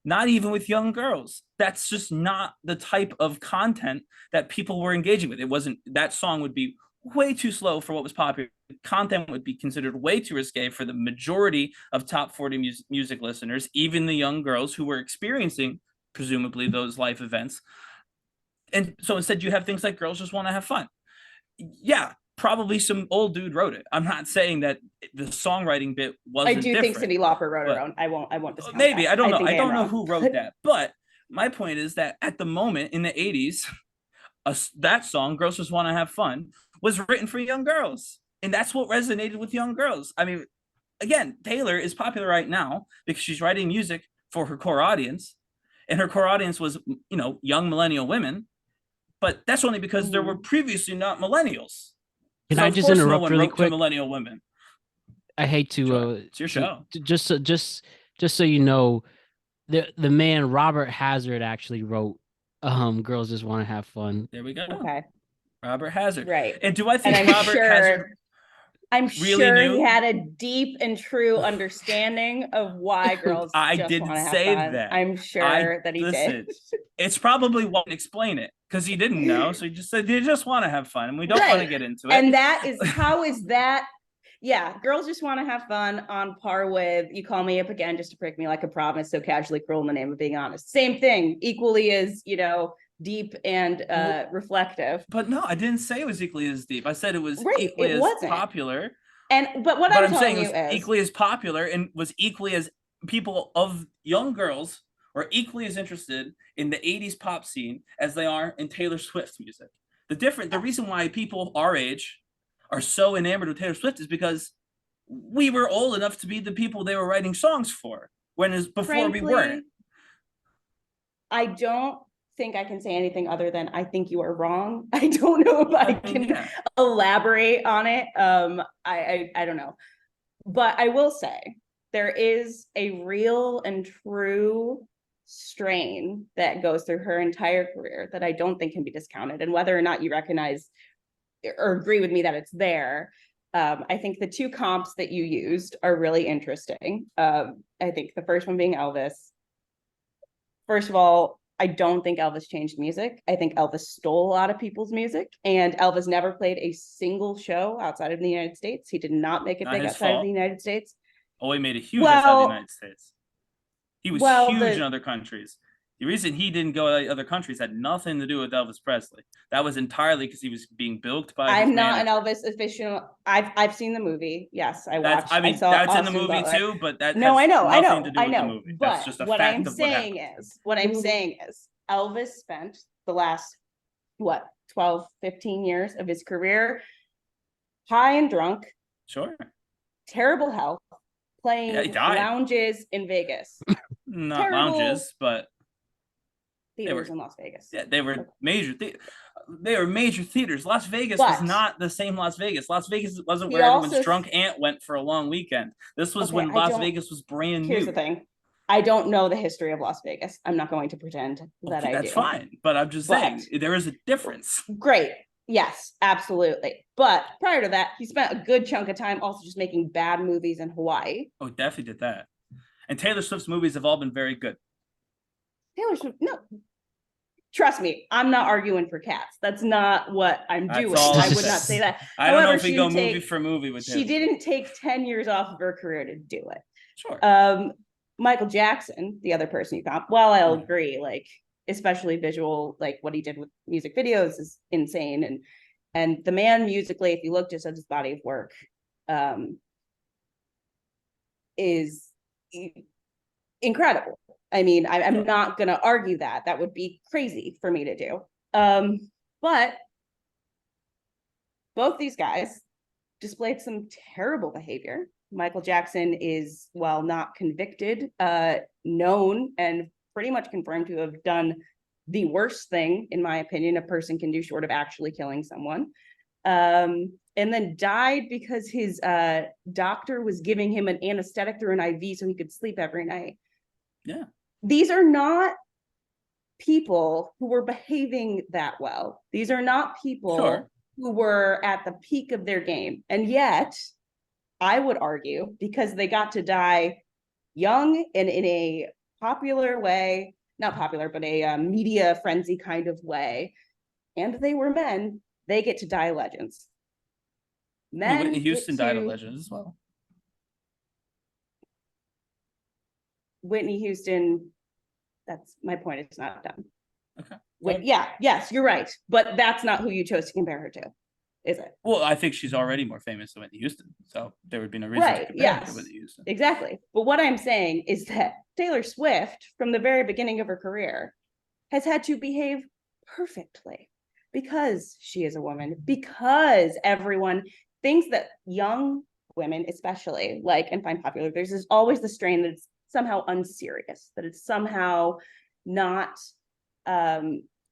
not even with young girls. That's just not the type of content that people were engaging with. It wasn't, that song would be way too slow for what was popular. Content would be considered way too risque for the majority of top 40 music listeners, even the young girls who were experiencing, presumably, those life events. And so instead, you have things like Girls Just Want to Have Fun. Yeah, probably some old dude wrote it. I'm not saying that the songwriting bit wasn't I do think different. Cyndi Lauper wrote her own. I won't discount Maybe that. I don't know. I don't know wrong. who wrote that, but my point is that at the moment in the 80s, that song "Girls Just Want to Have Fun" was written for young girls, and that's what resonated with young girls. I mean, again, Taylor is popular right now because she's writing music for her core audience, and her core audience was, young millennial women. But that's only because there were previously not millennials. Can So I of just course interrupt no one really wrote to quick? millennial women. I hate to Sure. It's your show. just so you know, the man Robert Hazard actually wrote Girls Just Want to Have Fun. There we go. Okay. Robert Hazard. Right. And do I think And I'm Robert sure Hazard I'm really sure knew? he had a deep and true understanding of why girls I just didn't want to have say fun. that. I'm sure that he did. It's probably won't explain it because he didn't know. So he just said they just want to have fun, and we don't want to get into it. And that is, how is that? Yeah, Girls Just Want to Have Fun on par with You Call Me Up Again Just to Prick Me Like a Promise, So Casually Cruel in the Name of Being Honest. Same thing, equally as, deep and reflective. But no, I didn't say it was equally as deep. I said it was equally as popular. But what I'm telling you is equally as popular and was equally as people of young girls are equally as interested in the 80s pop scene as they are in Taylor Swift music. The reason why people our age are so enamored with Taylor Swift is because we were old enough to be the people they were writing songs for, frankly, we weren't. I don't think I can say anything other than I think you are wrong. I don't know if I can elaborate on it. I don't know. But I will say there is a real and true strain that goes through her entire career that I don't think can be discounted. And whether or not you recognize or agree with me that it's there, I think the two comps that you used are really interesting. I think the first one being Elvis. First of all, I don't think Elvis changed music. I think Elvis stole a lot of people's music, and Elvis never played a single show outside of the United States. He did not make it big outside of the United States. Oh, he made it huge outside the United States. He was huge in other countries. The reason he didn't go to other countries had nothing to do with Elvis Presley. That was entirely because he was being bilked by. I'm not an Elvis aficionado. I've seen the movie. Yes, I watched. I saw that's Austin in the movie Butler. Too, but that no, has I know, nothing to do with the movie. But that's just a what fact I'm of saying what I'm saying is Elvis spent the last 12, 15 years of his career high and drunk. Sure. Terrible health, playing lounges in Vegas. Not terrible lounges, but theaters in Las Vegas. Yeah, they were major. They were major theaters. Las Vegas was not the same Las Vegas. Las Vegas wasn't where everyone's drunk aunt went for a long weekend. This was when Las Vegas was brand new. Here's the thing. I don't know the history of Las Vegas. I'm not going to pretend that I do. That's fine. But I'm just saying there is a difference. Great. Yes, absolutely. But prior to that, he spent a good chunk of time also just making bad movies in Hawaii. Oh, definitely did that. And Taylor Swift's movies have all been very good. Taylor Swift, no. Trust me, I'm not arguing for Cats. That's not what I'm doing. I would not say that. I don't know if we go movie for movie with Taylor. She didn't take 10 years off of her career to do it. Sure. Michael Jackson, the other person you comp, well, I'll agree, especially visual, what he did with music videos is insane. And the man musically, if you look just at his body of work, is incredible. I mean, I'm not going to argue that. That would be crazy for me to do. But both these guys displayed some terrible behavior. Michael Jackson is, while not convicted, known and pretty much confirmed to have done the worst thing, in my opinion, a person can do short of actually killing someone. And then died because his doctor was giving him an anesthetic through an IV so he could sleep every night. Yeah. These are not people who were behaving that well. These are not people Sure. who were at the peak of their game. And yet, I would argue, because they got to die young and in a popular way, not popular, but a media frenzy kind of way, and they were men, they get to die legends. Men Whitney Houston get died a to- legend as well. Whitney Houston, that's my point, it's not done. Okay. Yeah, yes, you're right. But that's not who you chose to compare her to, is it? Well, I think she's already more famous than Whitney Houston, so there would be no reason to Right, compare her to yes. Whitney Houston. Exactly. But what I'm saying is that Taylor Swift, from the very beginning of her career, has had to behave perfectly because she is a woman, because everyone thinks that young women, especially, like and find popular, there's always the strain that it's somehow unserious, that it's somehow not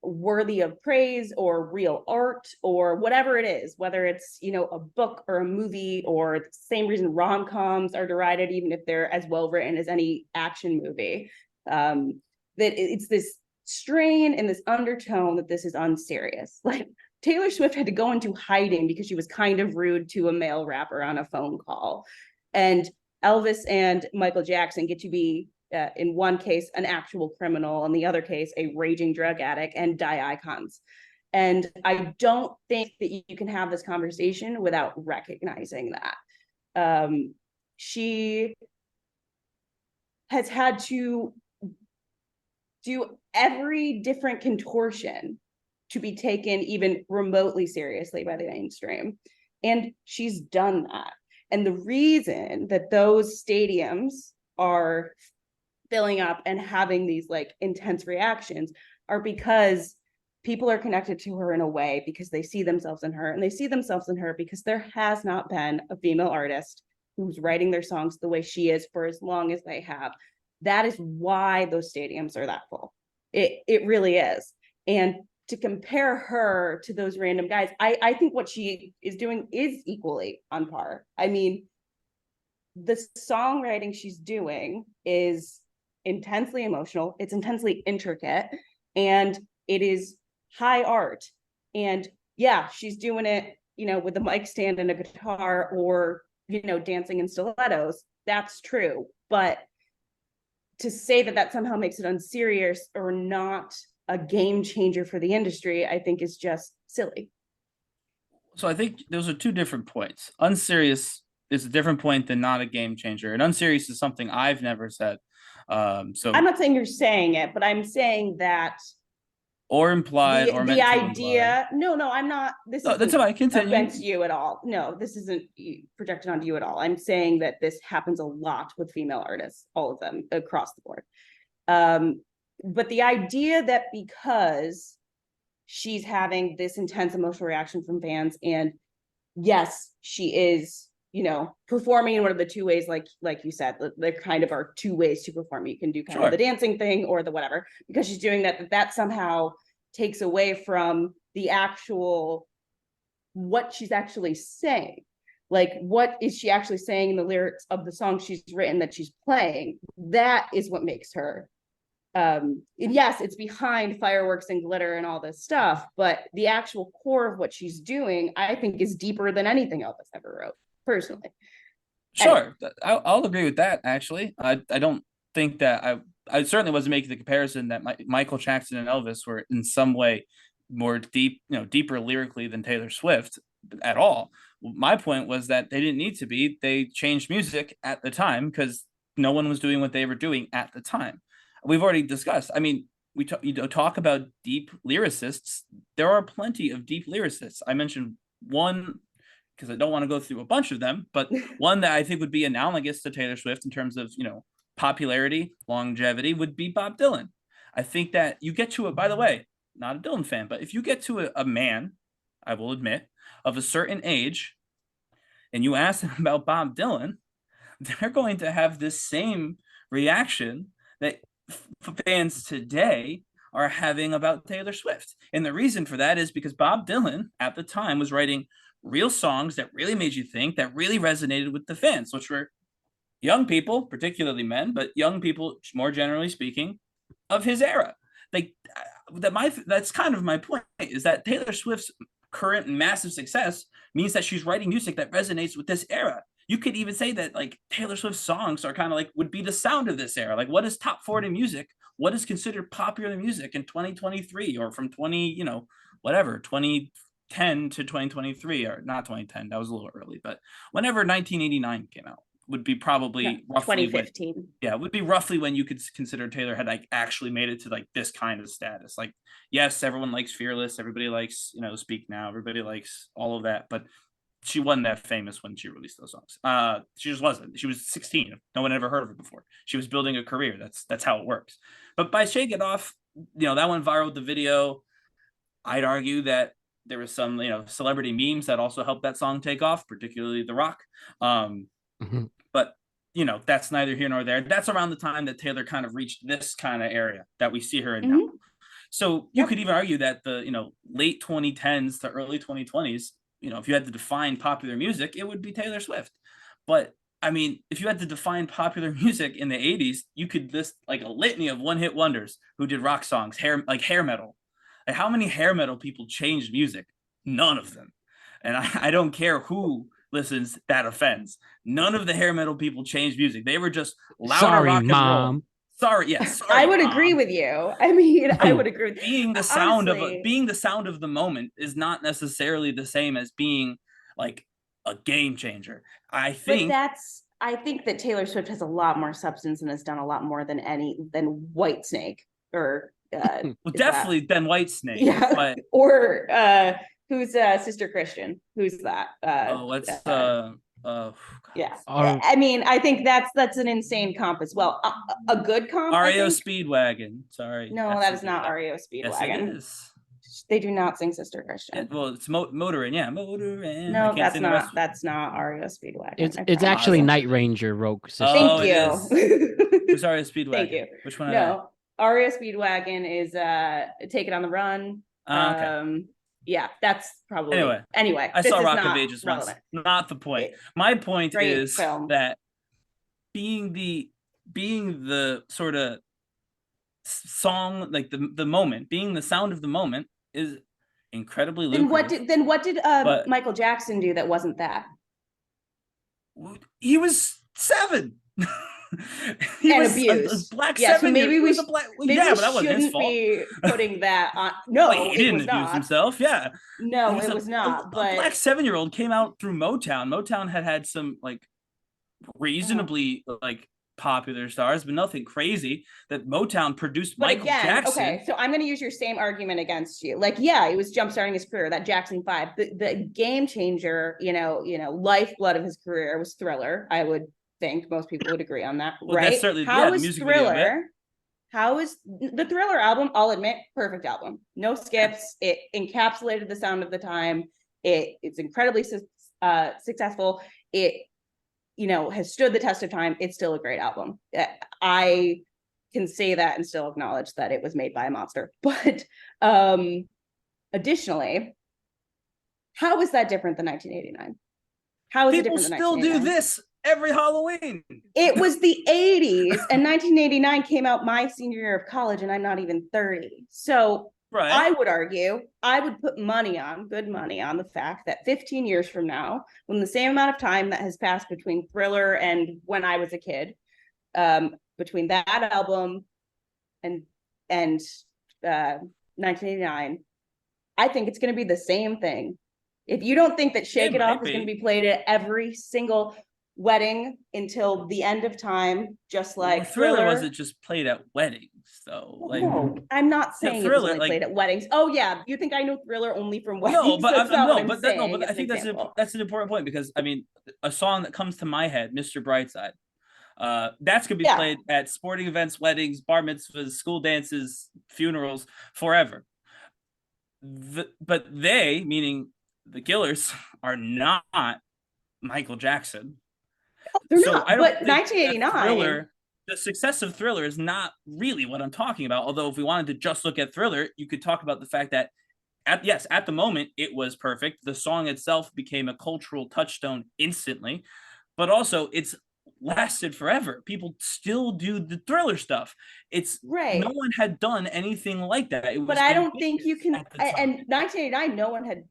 worthy of praise or real art or whatever it is, whether it's, you know, a book or a movie, or the same reason rom-coms are derided, even if they're as well written as any action movie. That it's this strain and this undertone that this is unserious. Like Taylor Swift had to go into hiding because she was kind of rude to a male rapper on a phone call. And Elvis and Michael Jackson get to be, in one case, an actual criminal, in the other case, a raging drug addict, and die icons. And I don't think that you can have this conversation without recognizing that. She has had to do every different contortion to be taken even remotely seriously by the mainstream. And she's done that. And the reason that those stadiums are filling up and having these like intense reactions are because people are connected to her in a way because they see themselves in her, and they see themselves in her because there has not been a female artist who's writing their songs the way she is for as long as they have. That is why those stadiums are that full. It really is. And to compare her to those random guys, I think what she is doing is equally on par. I mean, the songwriting she's doing is intensely emotional, it's intensely intricate, and it is high art. And yeah, she's doing it, you know, with a mic stand and a guitar, or, you know, dancing in stilettos. That's true. But to say that that somehow makes it unserious or not a game changer for the industry, I think is just silly. So I think those are two different points. Unserious is a different point than not a game changer, and unserious is something I've never said. So I'm not saying you're saying it, but I'm saying that or implied or meant the to idea. No, I'm not. This No, isn't that's all right. Continue. offense you at all. No, this isn't projected onto you at all. I'm saying that this happens a lot with female artists, all of them across the board. But the idea that because she's having this intense emotional reaction from fans, and yes, she is, you know, performing in one of the two ways, like you said, there kind of are two ways to perform. You can do kind of the dancing thing or the whatever, because she's doing that somehow takes away from the actual, what she's actually saying. Like, what is she actually saying in the lyrics of the song she's written that she's playing? That is what makes her, and yes, it's behind fireworks and glitter and all this stuff, but the actual core of what she's doing, I think, is deeper than anything Elvis ever wrote, personally. Sure, I'll agree with that. Actually, I don't think that I certainly wasn't making the comparison that Michael Jackson and Elvis were in some way more deeper lyrically than Taylor Swift at all. My point was that they didn't need to be. They changed music at the time because no one was doing what they were doing at the time. We've already discussed. I mean, you talk about deep lyricists. There are plenty of deep lyricists. I mentioned one because I don't want to go through a bunch of them, but one that I think would be analogous to Taylor Swift in terms of, popularity, longevity would be Bob Dylan. I think that you get to it, by the way, not a Dylan fan, but if you get to a man, I will admit, of a certain age, and you ask them about Bob Dylan, they're going to have this same reaction that fans today are having about Taylor Swift. And the reason for that is because Bob Dylan at the time was writing real songs that really made you think, that really resonated with the fans, which were young people, particularly men, but young people, more generally speaking, of his era. that's kind of my point, is that Taylor Swift's current massive success means that she's writing music that resonates with this era. You could even say that like Taylor Swift's songs are kind of like would be the sound of this era. Like what is top 40 music? What is considered popular music in 2023 or from 2010 to 2023, or not 2010, that was a little early, but whenever 1989 came out would be probably roughly 2015. would be roughly when you could consider Taylor had like actually made it to like this kind of status. Like, yes, everyone likes Fearless, everybody likes, Speak Now, everybody likes all of that, but she wasn't that famous when she released those songs. She just wasn't. She was 16. No one ever heard of her before. She was building a career. That's how it works. But by Shake It Off, that went viral with the video. I'd argue that there was some, celebrity memes that also helped that song take off, particularly The Rock. But, that's neither here nor there. That's around the time that Taylor kind of reached this kind of area that we see her in now. So you could even argue that the, late 2010s to early 2020s, if you had to define popular music, it would be Taylor Swift. But I mean, if you had to define popular music in the 80s, you could list like a litany of one-hit wonders who did rock songs, hair metal. Like how many hair metal people changed music? None of them. And I don't care who listens, that offends. None of the hair metal people changed music. They were just louder rock and roll. Sorry, yes. Sorry, I would agree with you. I mean, I would agree with being the sound of the moment is not necessarily the same as being like a game changer. I think that Taylor Swift has a lot more substance and has done a lot more than Whitesnake or definitely than Whitesnake. Yeah. But or who's Sister Christian? Who's that? Yeah. I mean, I think that's an insane comp as well. A good comp. REO Speedwagon. Sorry. No, that is not REO Speedwagon. Yes, it is. They do not sing Sister Christian. Well, it's Motorin. Yeah, Motorin. No, that's not REO Speedwagon. It's actually Night Ranger wrote Sister. Thank you. Who's REO Speedwagon? Thank you. Which one? No, REO Speedwagon is Take It on the Run. Okay. Yeah, that's probably anyway. I saw Rock of Ages once. Not the point. My point is that being the sort of song, like the moment, being the sound of the moment is incredibly lucrative. Then what did Michael Jackson do that wasn't that? He was 7. He and was abused. A black 7. Maybe we but that wasn't his fault. Be putting that on. No, he didn't abuse himself. Yeah, no, it was not. But a black 7-year-old came out through Motown. Motown had some like reasonably like popular stars, but nothing crazy. That Motown produced Michael Jackson. Okay, so I'm going to use your same argument against you. Like, yeah, he was jumpstarting his career. That Jackson 5, the game changer, lifeblood of his career was Thriller. I would think most people would agree on that, well, right? That's certainly, How is Thriller? How is the Thriller album? I'll admit, perfect album. No skips. It encapsulated the sound of the time. It's incredibly successful. It, has stood the test of time. It's still a great album. I can say that and still acknowledge that it was made by a monster. But additionally, how is that different than 1989? How is it different than 1989? People still do this every Halloween. It was the 80s, and 1989 came out my senior year of college, and I'm not even 30. So right. I would argue, I would put good money on the fact that 15 years from now, when the same amount of time that has passed between Thriller and when I was a kid, between that album and 1989, I think it's going to be the same thing. If you don't think that Shake It Off is going to be played at every single wedding until the end of time, just like Thriller wasn't just played at weddings, though. Like, no, I'm not saying Thriller, it was only played at weddings. Oh yeah, you think I know Thriller only from weddings? No, but I think that's an important point, because I mean, a song that comes to my head, Mr. Brightside, that's gonna be played at sporting events, weddings, bar mitzvahs, school dances, funerals, forever. But they, meaning the Killers, are not Michael Jackson. They're not, but 1989. The success of Thriller is not really what I'm talking about. Although if we wanted to just look at Thriller, you could talk about the fact that at the moment, it was perfect. The song itself became a cultural touchstone instantly, but also it's lasted forever. People still do the Thriller stuff. It's Right. no one had done anything like that. It was But I don't think you can. at the time. And 1989, no one had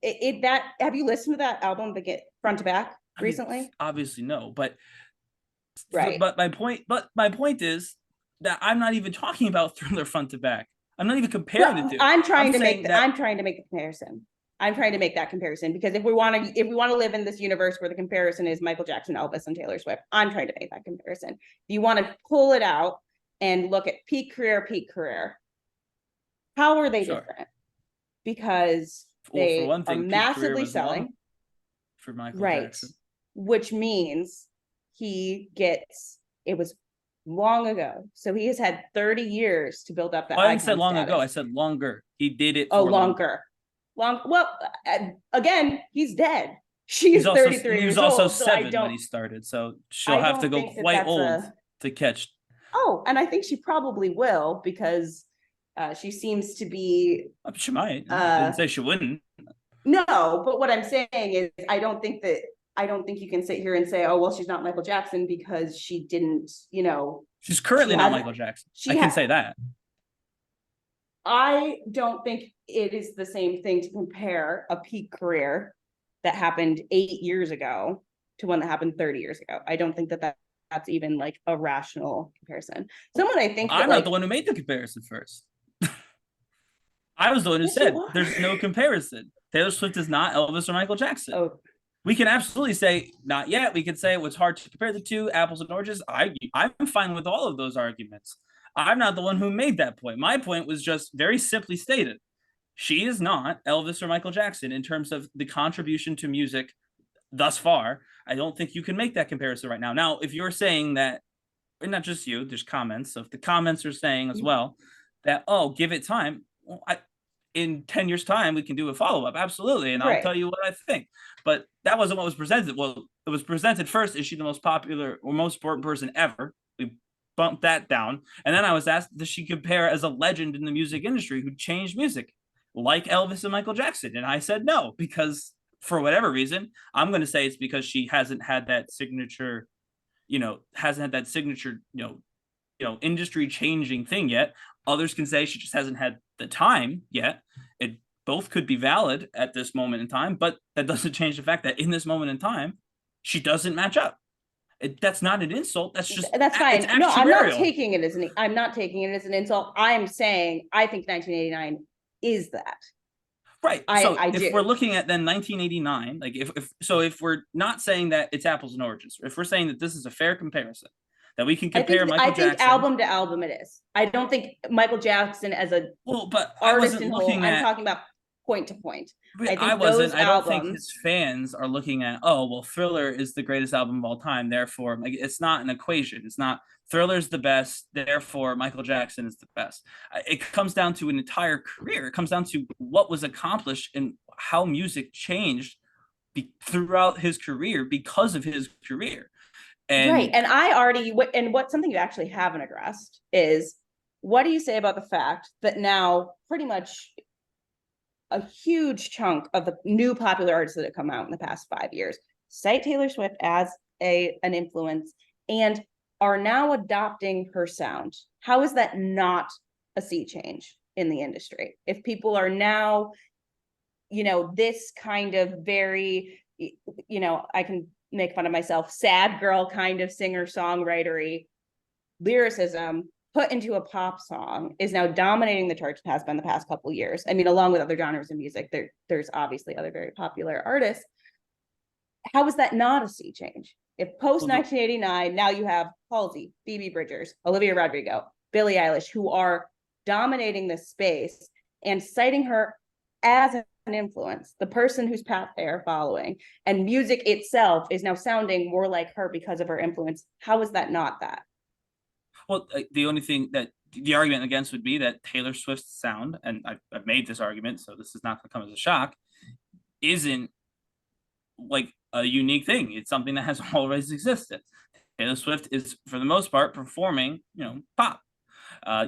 that. Have you listened to that album front to back I mean, recently? obviously no, but Right. But my point is that I'm not even talking about Thriller front to back. I'm not even comparing the two. I'm trying to saying make I'm trying to make the comparison. I'm trying to make that comparison because if we want to live in this universe where the comparison is Michael Jackson, Elvis, and Taylor Swift, I'm trying to make that comparison. If you want to pull it out and look at peak career, how are they different? Because they for one thing, are peak career massively was selling, long for Michael right? Jackson. Which means it was long ago. So he has had 30 years to build up that. I didn't say long status. ago. I said longer. He did it. Oh, for longer. Well, again, he's dead. She's 33 He was years also old. 7 so when he started. So she'll have to go quite old to catch. Oh, and I think she probably will because she seems to be. She might. I didn't say she wouldn't. No, but what I'm saying is I don't think you can sit here and say, oh, well, she's not Michael Jackson because she didn't, She's currently not Michael Jackson. I can say that. I don't think it is the same thing to compare a peak career that happened 8 years ago to one that happened 30 years ago. I don't think that's even like a rational comparison. Someone I think I'm not the one who made the comparison first. I was the one who said there's no comparison. Taylor Swift is not Elvis or Michael Jackson. Oh. We can absolutely say not yet. We could say it was hard to compare the two, apples and oranges. I'm fine with all of those arguments. I'm not the one who made that point. My point was just very simply stated. She is not Elvis or Michael Jackson in terms of the contribution to music thus far. I don't think you can make that comparison right now. Now, if you're saying that, and not just you, there's comments. So if the comments are saying as well that, oh, give it time. Well, in 10 years' time, we can do a follow-up. Absolutely. And I'll tell you what I think. But that wasn't what was presented. Well, it was presented first. Is she the most popular or most important person ever? We bumped that down. And then I was asked, does she compare as a legend in the music industry who changed music like Elvis and Michael Jackson? And I said no, because for whatever reason, I'm going to say it's because she hasn't had that signature, industry changing thing yet. Others can say she just hasn't had the time yet. It both could be valid at this moment in time, but that doesn't change the fact that in this moment in time, she doesn't match up. That's not an insult. That's fine. No, I'm not taking it as an insult. I'm saying I think 1989 is that. Right. So if we're looking at then 1989, like if we're not saying that it's apples and oranges, if we're saying that this is a fair comparison, that we can compare Michael Jackson. I think album to album it is. I don't think Michael Jackson as a artist in whole. I'm talking about point to point. I don't think his fans are looking at, oh, well, Thriller is the greatest album of all time. Therefore, like, it's not an equation. It's not Thriller's the best. Therefore, Michael Jackson is the best. It comes down to an entire career. It comes down to what was accomplished and how music changed throughout his career because of his career. And what something you actually haven't addressed is, what do you say about the fact that now pretty much a huge chunk of the new popular artists that have come out in the past 5 years cite Taylor Swift as an influence and are now adopting her sound? How is that not a sea change in the industry? If people are now, this kind of very, I can make fun of myself, sad girl kind of singer-songwritery lyricism put into a pop song is now dominating the charts, has been the past couple of years. I mean, along with other genres of music, there's obviously other very popular artists. How is that not a sea change? If post 1989, now you have Halsey, Phoebe Bridgers, Olivia Rodrigo, Billie Eilish, who are dominating this space and citing her as an influence, the person whose path they are following, and music itself is now sounding more like her because of her influence. How is that not that? Well, the only thing that the argument against would be that Taylor Swift's sound, and I've made this argument, so this is not going to come as a shock, isn't like a unique thing. It's something that has always existed. Taylor Swift is, for the most part, performing, pop.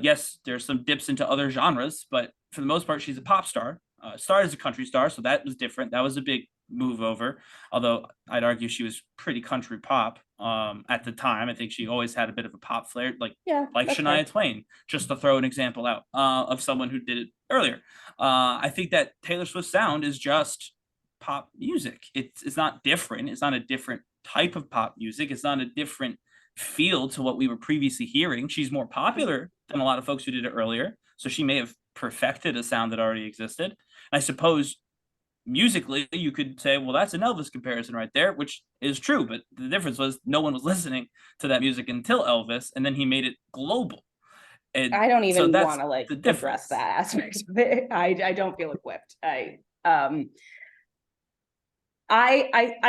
Yes, there's some dips into other genres, but for the most part, she's a pop star. Started as a country star, so that was different. That was a big move over, although I'd argue she was pretty country pop at the time. I think she always had a bit of a pop flair, like Yeah, that's Shania fair. Twain, just to throw an example out of someone who did it earlier. I think that Taylor Swift's sound is just pop music. It's not different. It's not a different type of pop music. It's not a different feel to what we were previously hearing. She's more popular than a lot of folks who did it earlier, so she may have perfected a sound that already existed. And I suppose musically you could say, well, that's an Elvis comparison right there, which is true, but the difference was no one was listening to that music until Elvis, and then he made it global. And I don't so even that's want to like the address difference. that aspect of it. I don't feel equipped. I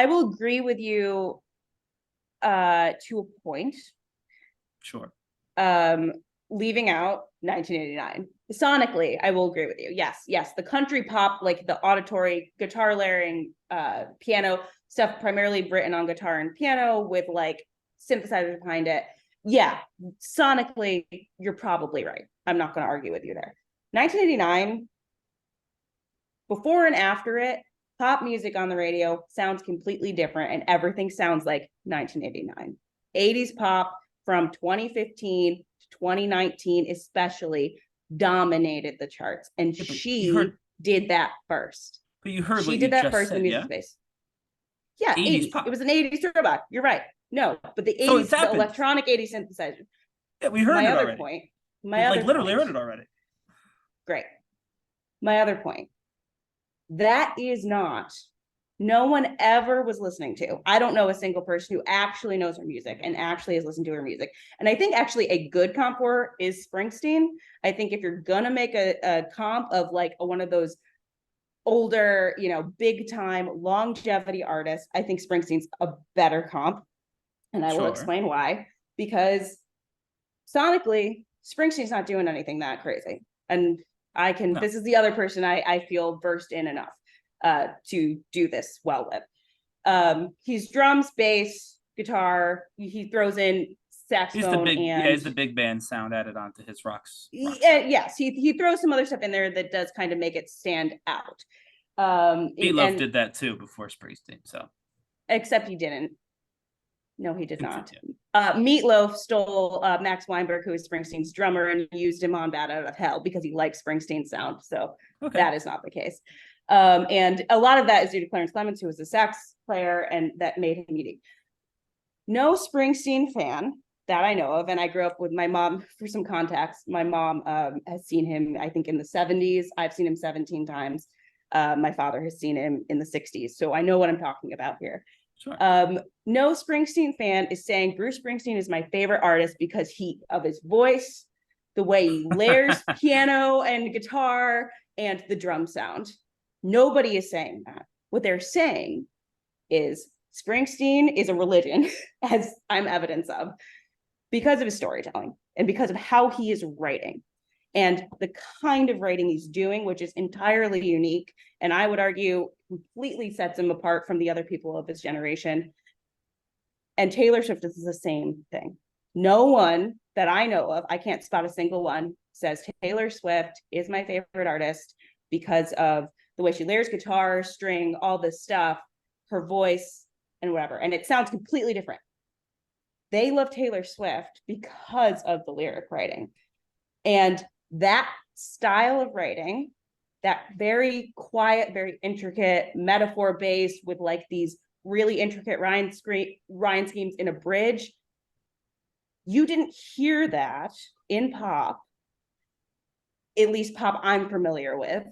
will agree with you to a point. Sure. Leaving out 1989. Sonically, I will agree with you. Yes, the country pop, like the auditory guitar layering, piano stuff, primarily written on guitar and piano with like synthesizers behind it. Yeah, sonically, you're probably right. I'm not going to argue with you there. 1989, before and after it, pop music on the radio sounds completely different, and everything sounds like 1989. 80s pop from 2015 to 2019, especially, dominated the charts, and Yeah, she did that first. But you heard She what did you that just first in said, the music yeah? space. Yeah, 80s 80s. pop. It was an 80s throwback. You're right. No, but the 80s, So it's the happened. electronic 80s synthesizer. Yeah, we heard My it other already. point. We, like literally heard it already. Great. My other point. That is not, no one ever was listening to. I don't know a single person who actually knows her music and actually has listened to her music. And I think actually a good comp for her is Springsteen. I think if you're gonna make a comp of like one of those older, you know, big time longevity artists, I think Springsteen's a better comp. And I will Sure. explain why. Because sonically, Springsteen's not doing anything that crazy. And I can, No. this is the other person I feel versed in enough to do this well with. He's drums, bass, guitar. He throws in saxophone he's the big band sound added onto his rocks. Yes, he throws some other stuff in there that does kind of make it stand out. Meatloaf did that too before Springsteen, so. Except he didn't. No, he did not. Yeah. Meatloaf stole Max Weinberg, who is Springsteen's drummer, and used him on Bat Out of Hell because he likes Springsteen's sound. So that is not the case. And a lot of that is due to Clarence Clemens, who was a sax player, and that made him unique. No Springsteen fan that I know of, and I grew up with my mom. For some context, my mom has seen him, I think, in the 70s. I've seen him 17 times. My father has seen him in the 60s. So I know what I'm talking about here. Sure. No Springsteen fan is saying Bruce Springsteen is my favorite artist because of his voice, the way he layers piano and guitar, and the drum sound. Nobody is saying that. What they're saying is Springsteen is a religion, as I'm evidence of, because of his storytelling and because of how he is writing and the kind of writing he's doing, which is entirely unique. And I would argue completely sets him apart from the other people of his generation. And Taylor Swift is the same thing. No one that I know of, I can't spot a single one, says Taylor Swift is my favorite artist because of the way she layers guitar, string, all this stuff, her voice, and whatever. And it sounds completely different. They love Taylor Swift because of the lyric writing. And that style of writing, that very quiet, very intricate, metaphor-based with like these really intricate rhyme schemes in a bridge, you didn't hear that in pop, at least pop I'm familiar with,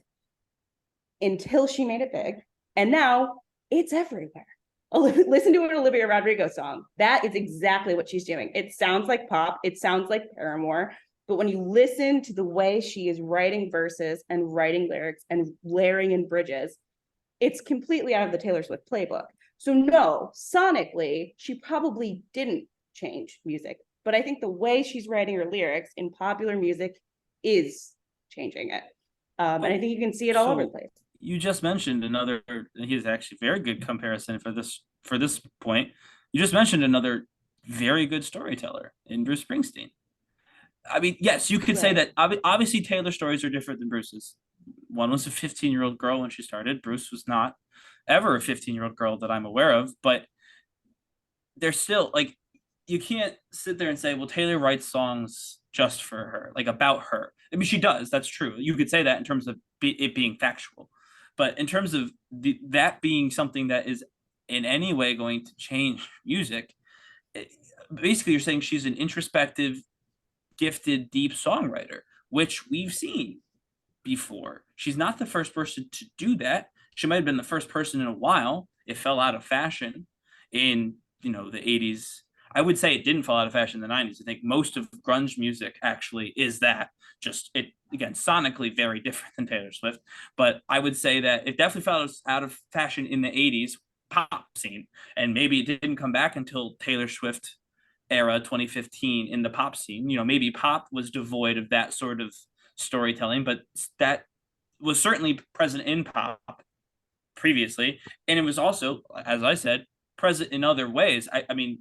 until she made it big. And now it's everywhere. Listen to an Olivia Rodrigo song. That is exactly what she's doing. It sounds like pop. It sounds like Paramore. But when you listen to the way she is writing verses and writing lyrics and layering in bridges, it's completely out of the Taylor Swift playbook. So no, sonically, she probably didn't change music. But I think the way she's writing her lyrics in popular music is changing it. And I think you can see it all over the place. You just mentioned another, he's actually very good comparison for this point. You just mentioned another very good storyteller in Bruce Springsteen. I mean, yes, you could say that obviously Taylor's stories are different than Bruce's. One was a 15-year-old girl when she started. Bruce was not ever a 15-year-old girl that I'm aware of, but there's still like, you can't sit there and say, well, Taylor writes songs just for her, like about her. I mean, she does. That's true. You could say that in terms of it being factual, but in terms of that being something that is in any way going to change music, basically you're saying she's an introspective, gifted, deep songwriter, which we've seen before. She's not the first person to do that. She might have been the first person in a while. It fell out of fashion in, the 80s. I would say it didn't fall out of fashion in the 90s. I think most of grunge music actually is that. Just it, again, sonically very different than Taylor Swift. But I would say that it definitely fell out of fashion in the 80s pop scene. And maybe it didn't come back until Taylor Swift era 2015 in the pop scene. Maybe pop was devoid of that sort of storytelling, but that was certainly present in pop previously. And it was also, as I said, present in other ways. I mean,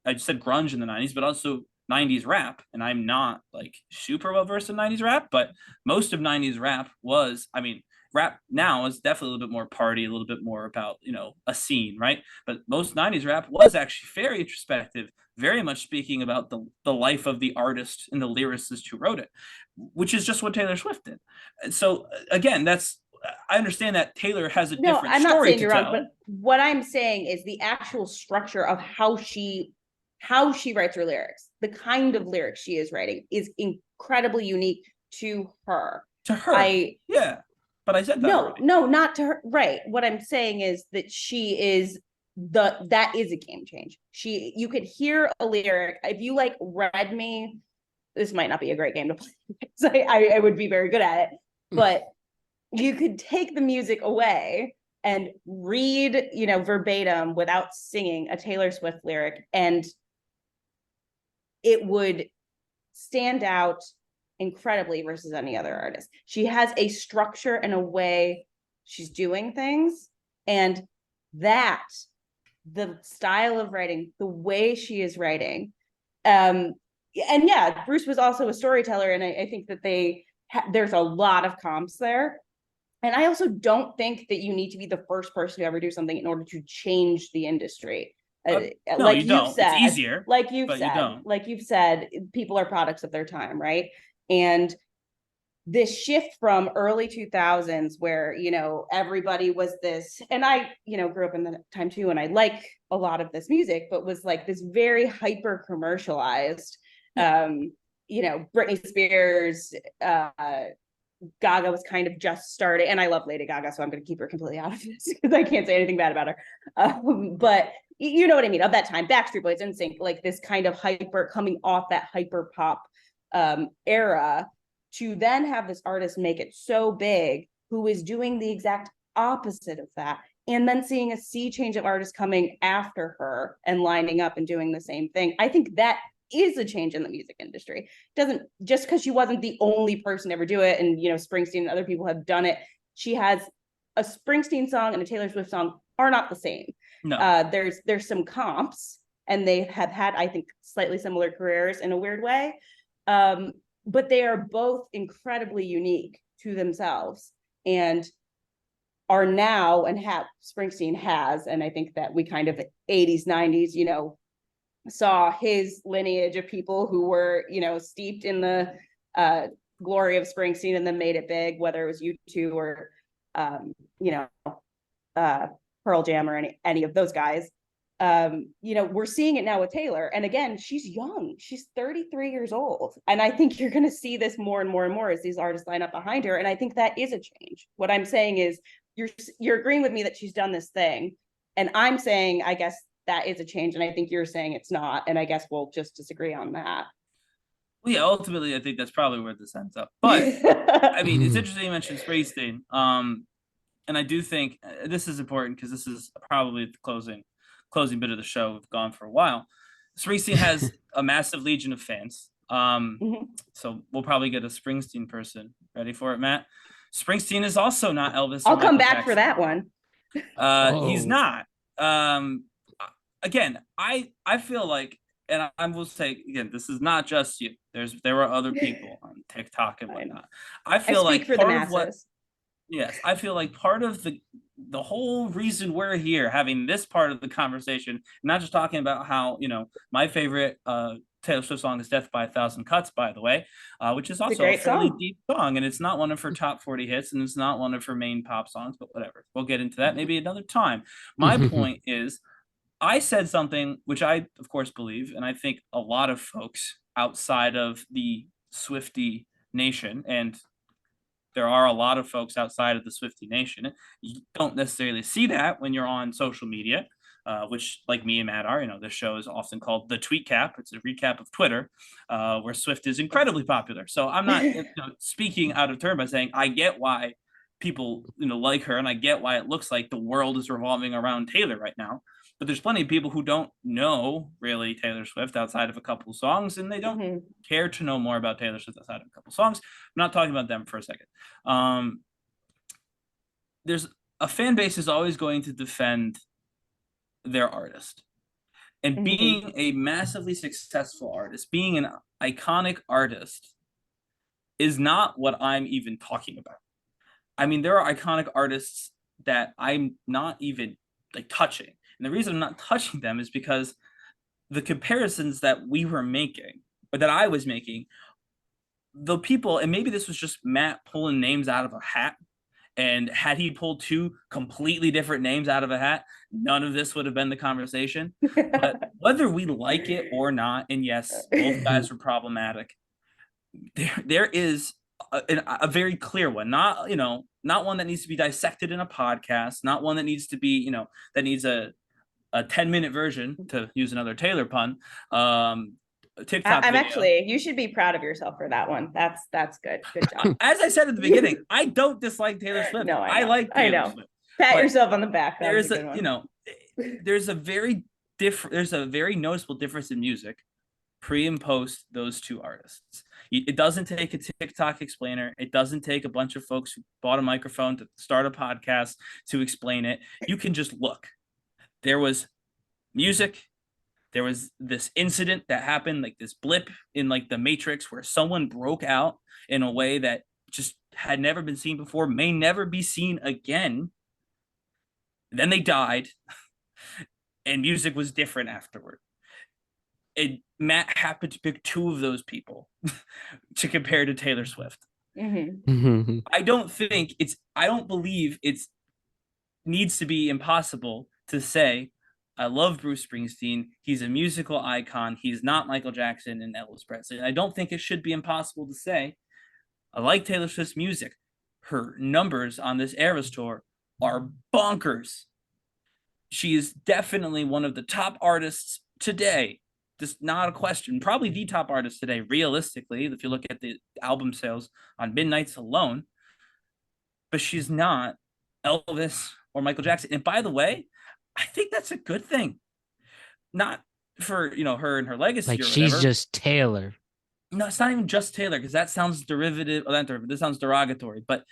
I just said grunge in the 90s, but also 90s rap. And I'm not like super well versed in 90s rap, but most of 90s rap was, I mean, rap now is definitely a little bit more party, a little bit more about, a scene, right? But most 90s rap was actually very introspective, very much speaking about the life of the artist and the lyricist who wrote it, which is just what Taylor Swift did. And so again, I understand that Taylor has a different I'm not story saying to you're tell. wrong, but what I'm saying is the actual structure of how she writes her lyrics, the kind of lyrics she is writing is incredibly unique to her. To her, yeah. But I said that already. No, not to her. Right. What I'm saying is that she is that is a game change. You could hear a lyric. If you like read me, this might not be a great game to play because I would be very good at it, but you could take the music away and read, verbatim without singing a Taylor Swift lyric, and it would stand out incredibly versus any other artist. She has a structure and a way she's doing things, and that the style of writing, the way she is writing, and yeah, Bruce was also a storyteller, and I think that there's a lot of comps there. And I also don't think that you need to be the first person to ever do something in order to change the industry. No, like you don't. It's easier, like you've but said, you don't. like you've said, people are products of their time, right? And this shift from early 2000s where, everybody was this, and I, grew up in the time too, and I like a lot of this music, but was like this very hyper commercialized, Britney Spears, Gaga was kind of just starting, and I love Lady Gaga, so I'm going to keep her completely out of this because I can't say anything bad about her. But you know what I mean, of that time, Backstreet Boys, NSYNC, like this kind of coming off that hyper pop era, to then have this artist make it so big who is doing the exact opposite of that, and then seeing a sea change of artists coming after her and lining up and doing the same thing. I think that is a change in the music industry. Doesn't just because she wasn't the only person to ever do it, and Springsteen and other people have done it. She has a Springsteen song and a Taylor Swift song are not the same. No. There's some comps, and they have had, I think, slightly similar careers in a weird way. But they are both incredibly unique to themselves, and are now, and Springsteen has, and I think that we kind of 80s, 90s, saw his lineage of people who were, steeped in the glory of Springsteen and then made it big, whether it was U2 or, Pearl Jam or any of those guys. We're seeing it now with Taylor. And again, she's young. She's 33 years old. And I think you're going to see this more and more and more as these artists line up behind her. And I think that is a change. What I'm saying is you're agreeing with me that she's done this thing. And I'm saying, I guess, that is a change, and I think you're saying it's not, and I guess we'll just disagree on that. Well, yeah, ultimately, I think that's probably where this ends up. But I mean, it's interesting you mentioned Springsteen, and I do think this is important because this is probably the closing bit of the show. We've gone for a while. Springsteen has a massive legion of fans, so we'll probably get a Springsteen person. Ready for it, Matt? Springsteen is also not Elvis. I'll come back for that one. He's not. Again, I feel like, and I will say again, this is not just you. There were other people on TikTok and whatnot. I feel like part of what, yes, I feel like part of the whole reason we're here having this part of the conversation, not just talking about how, my favorite Taylor Swift song is Death by a Thousand Cuts, by the way, which is also a fairly song. deep song, and it's not one of her top 40 hits, and it's not one of her main pop songs, but whatever. We'll get into that maybe another time. My point is, I said something which I, of course, believe, and I think a lot of folks outside of the Swiftie nation, and there are a lot of folks outside of the Swiftie nation, you don't necessarily see that when you're on social media, which, like me and Matt are. This show is often called the Tweet Cap. It's a recap of Twitter, where Swift is incredibly popular. So I'm not speaking out of turn by saying I get why people like her, and I get why it looks like the world is revolving around Taylor right now. But there's plenty of people who don't know really Taylor Swift outside of a couple of songs, and they don't care to know more about Taylor Swift outside of a couple of songs. I'm not talking about them for a second. There's a fan base is always going to defend their artist. And being a massively successful artist, being an iconic artist, is not what I'm even talking about. I mean, there are iconic artists that I'm not even touching. And the reason I'm not touching them is because the comparisons that we were making, or that I was making, the people, and maybe this was just Matt pulling names out of a hat, and had he pulled two completely different names out of a hat, none of this would have been the conversation. But whether we like it or not, and yes, both guys were problematic, there is a very clear one, not one that needs to be dissected in a podcast, not one that needs to be, that needs a 10-minute version, to use another Taylor pun. TikTok I'm video. actually, you should be proud of yourself for that one. That's good. Good job. As I said at the beginning, I don't dislike Taylor Swift. No, I like Taylor Swift. Pat But yourself on the back. That There's was a good one. there's a very noticeable difference in music pre and post those two artists. It doesn't take a TikTok explainer. It doesn't take a bunch of folks who bought a microphone to start a podcast to explain it. You can just look. There was music. There was this incident that happened, like this blip in the Matrix, where someone broke out in a way that just had never been seen before, may never be seen again. Then they died, and music was different afterward. And Matt happened to pick two of those people to compare to Taylor Swift. I don't believe it's needs to be impossible to say, I love Bruce Springsteen. He's a musical icon. He's not Michael Jackson and Elvis Presley. I don't think it should be impossible to say, I like Taylor Swift's music. Her numbers on this Eras tour are bonkers. She is definitely one of the top artists today. Just not a question. Probably the top artist today, realistically, if you look at the album sales on Midnights alone. But she's not Elvis or Michael Jackson. And by the way, I think that's a good thing. Not for, her and her legacy or she's whatever. just Taylor. No, it's not even just Taylor, because that sounds derivative. This sounds derogatory. But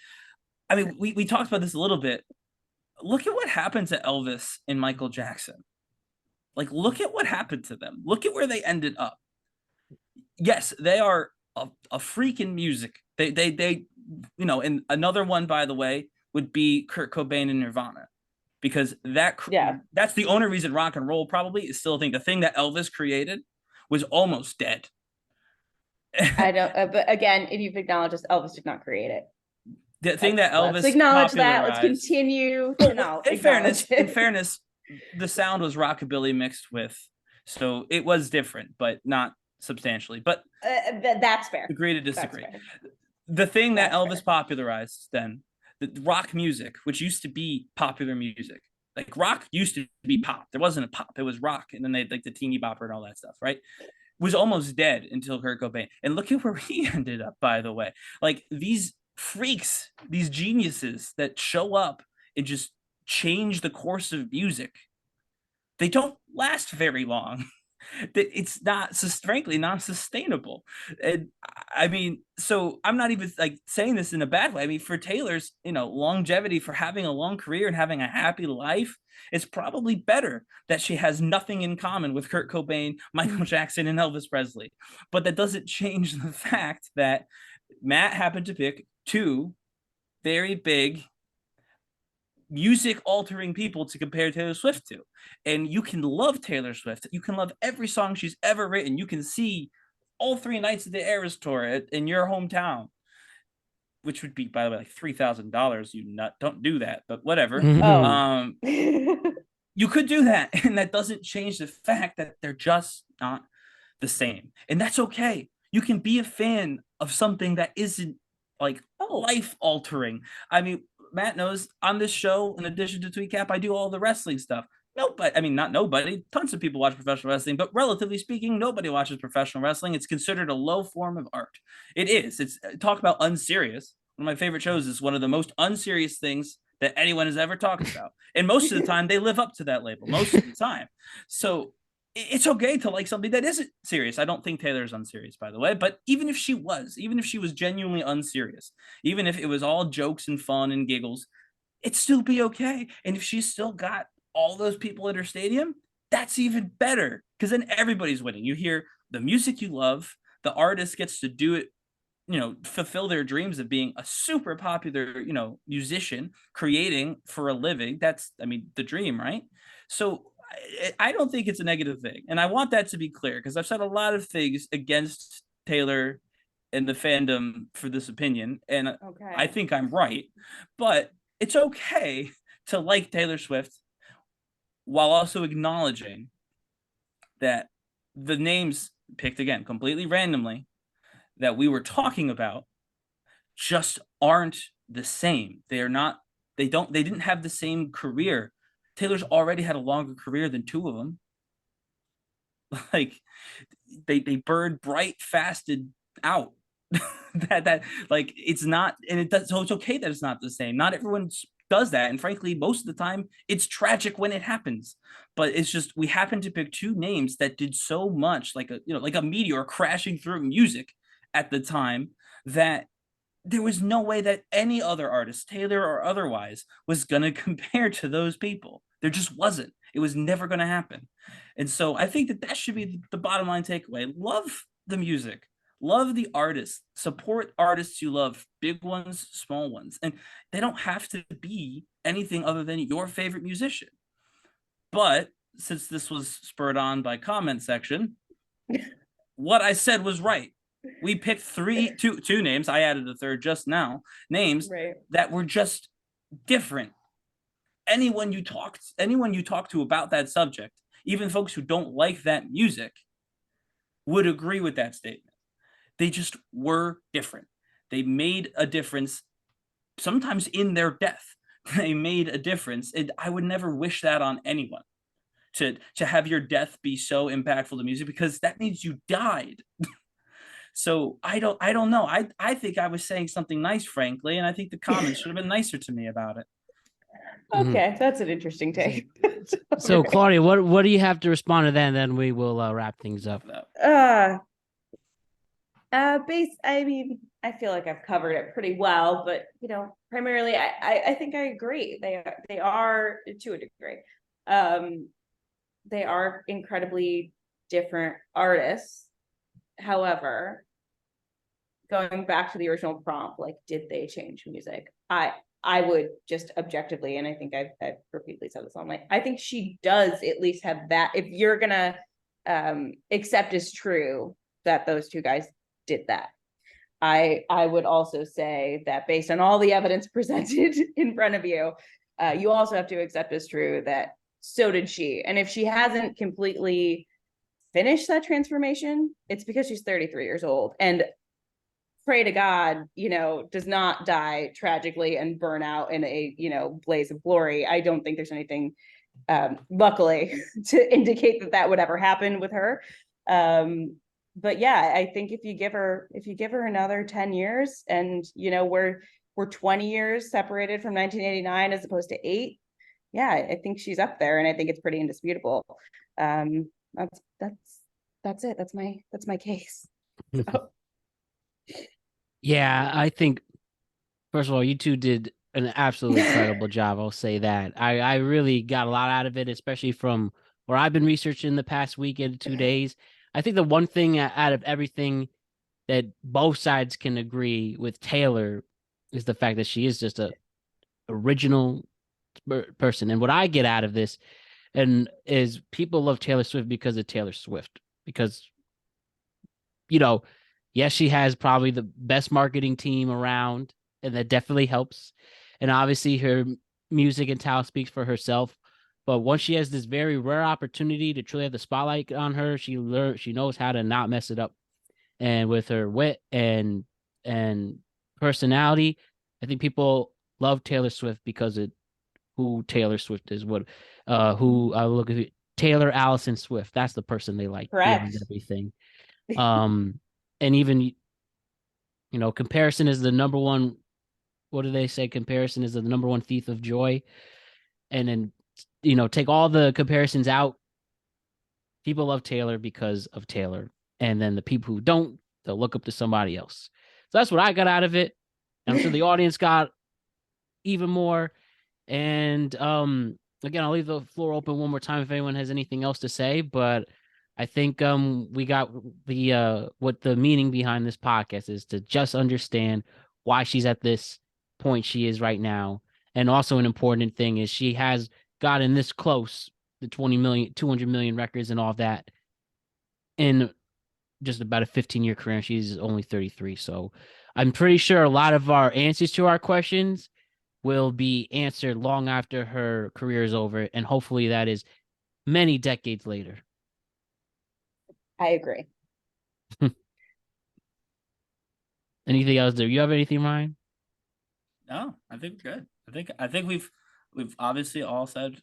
I mean, we talked about this a little bit. Look at what happened to Elvis and Michael Jackson. Look at what happened to them. Look at where they ended up. Yes, they are a freak in music. They and another one, by the way, would be Kurt Cobain and Nirvana. Because that's the only reason rock and roll probably is still a thing. The thing that Elvis created was almost dead. I don't, but again, if you've acknowledged this, Elvis did not create it. The thing that Elvis Let's acknowledge that. Let's popularized- continue to now. In fairness, the sound was rockabilly mixed with, so it was different, but not substantially. But that's fair. Agree to disagree. The thing that Elvis popularized then, the rock music, which used to be popular music, rock used to be pop. There wasn't a pop, it was rock, and then they the teeny bopper and all that stuff, right? Was almost dead until Kurt Cobain. And look at where he ended up, by the way. These freaks, these geniuses that show up and just change the course of music, they don't last very long. It's not, frankly, not sustainable. And I mean, so I'm not even saying this in a bad way. I mean, for Taylor's, longevity, for having a long career and having a happy life, it's probably better that she has nothing in common with Kurt Cobain, Michael Jackson, and Elvis Presley. But that doesn't change the fact that Matt happened to pick two very big, music altering people to compare Taylor Swift to. And you can love Taylor Swift. You can love every song she's ever written. You can see all 3 nights of the Eras tour in your hometown, which would be, by the way, like $3,000. You nut, don't do that, but whatever. Oh. You could do that, and that doesn't change the fact that they're just not the same, and that's okay. You can be a fan of something that isn't like life altering. I mean, Matt knows on this show, in addition to Tweet Cap, I do all the wrestling stuff. Nobody, I mean, not nobody, tons of people watch professional wrestling, but relatively speaking, nobody watches professional wrestling. It's considered a low form of art. It is. It's talk about unserious. One of my favorite shows is one of the most unserious things that anyone has ever talked about. And most of the time they live up to that label, most of the time. So it's okay to like something that isn't serious. I don't think Taylor's unserious, by the way, but even if she was genuinely unserious, even if it was all jokes and fun and giggles, it'd still be okay. And if she's still got all those people at her stadium, that's even better, because then everybody's winning. You hear the music you love, the artist gets to do it, fulfill their dreams of being a super popular, musician, creating for a living. That's, the dream, right? So I don't think it's a negative thing. And I want that to be clear, because I've said a lot of things against Taylor and the fandom for this opinion. And I think I'm right, but it's okay to like Taylor Swift while also acknowledging that the names picked, again, completely randomly, that we were talking about just aren't the same. They didn't have the same career. Taylor's already had a longer career than 2 of them. Like they burned bright, fasted out. that like it's not, and it does, so it's okay that it's not the same. Not everyone does that, and frankly, most of the time it's tragic when it happens. But it's just, we happen to pick 2 names that did so much, like a meteor crashing through music at the time, that there was no way that any other artist, Taylor or otherwise, was going to compare to those people. There just wasn't. It was never going to happen. And so I think that should be the bottom line takeaway. Love the music. Love the artists. Support artists you love, big ones, small ones. And they don't have to be anything other than your favorite musician. But since this was spurred on by comment section, what I said was right. We picked two names. I added a third just now. Names that were just different. Anyone you talk to about that subject, even folks who don't like that music, would agree with that statement. They just were different. They made a difference, sometimes in their death. They made a difference, and I would never wish that on anyone. To have your death be so impactful to music, because that means you died. So I don't know. I think I was saying something nice, frankly, and I think the comments should have been nicer to me about it. Okay, that's an interesting take. So Claudia, what do you have to respond to that? And then we will wrap things up. I feel like I've covered it pretty well, but primarily I think I agree. They are, to a degree. They are incredibly different artists. However, going back to the original prompt, like, did they change music? I would just objectively, and I think I've repeatedly said this online, I think she does at least have that. If you're gonna accept as true that those 2 guys did that, I would also say that based on all the evidence presented in front of you, you also have to accept as true that so did she. And if she hasn't completely finished that transformation, it's because she's 33 years old, and pray to God, does not die tragically and burn out in a, blaze of glory. I don't think there's anything, luckily, to indicate that would ever happen with her. But yeah, I think if you give her another 10 years, and we're 20 years separated from 1989 as opposed to 8. Yeah, I think she's up there, and I think it's pretty indisputable. That's it. That's my case. So. Yeah, I think, first of all, you 2 did an absolutely incredible job. I'll say that. I really got a lot out of it, especially from where I've been researching the past week and 2 days. I think the one thing out of everything that both sides can agree with Taylor is the fact that she is just a original, person. And what I get out of this and is people love Taylor Swift because of Taylor Swift. Because, yes, she has probably the best marketing team around, and that definitely helps. And obviously her music and talent speaks for herself. But once she has this very rare opportunity to truly have the spotlight on her, she knows how to not mess it up. And with her wit and personality, I think people love Taylor Swift because of who Taylor Swift is. Who I look at Taylor Allison Swift. That's the person they like beyond Correct. everything. And even comparison is the number one. What do they say? Comparison is the number one thief of joy. And then take all the comparisons out. People love Taylor because of Taylor. And then the people who don't, they'll look up to somebody else. So that's what I got out of it. And I'm sure the audience got even more. And again, I'll leave the floor open one more time if anyone has anything else to say. But I think we got the what the meaning behind this podcast is, to just understand why she's at this point she is right now. And also an important thing is she has gotten this close, the 200 million records and all that, in just about a 15-year career. She's only 33. So I'm pretty sure a lot of our answers to our questions will be answered long after her career is over. And hopefully that is many decades later. I agree. Anything else? Do you have anything, Ryan? No, I think we're good. I think we've obviously all said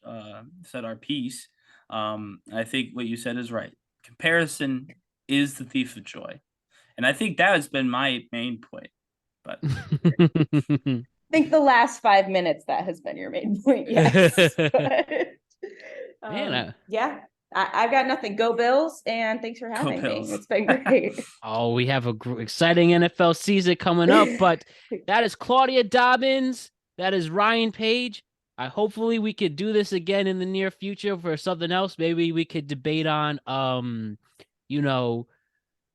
our piece. I think what you said is right. Comparison is the thief of joy, and I think that has been my main point. But I think the last 5 minutes that has been your main point. Yes. Man, yeah. I've got nothing. Go Bills, and thanks for having me. Bills. It's been great. Oh, we have a exciting NFL season coming up, but that is Claudia Dobbins. That is Ryan Page. Hopefully we could do this again in the near future for something else. Maybe we could debate on,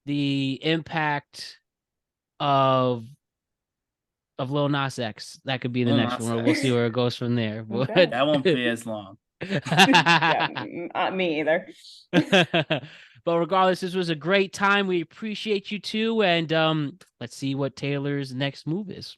the impact of Lil Nas X. That could be the Lil next Nas one. We'll see X. where it goes from there. Okay. that won't be as long. Yeah, not me either. But regardless, this was a great time. We appreciate you too. And let's see what Taylor's next move is.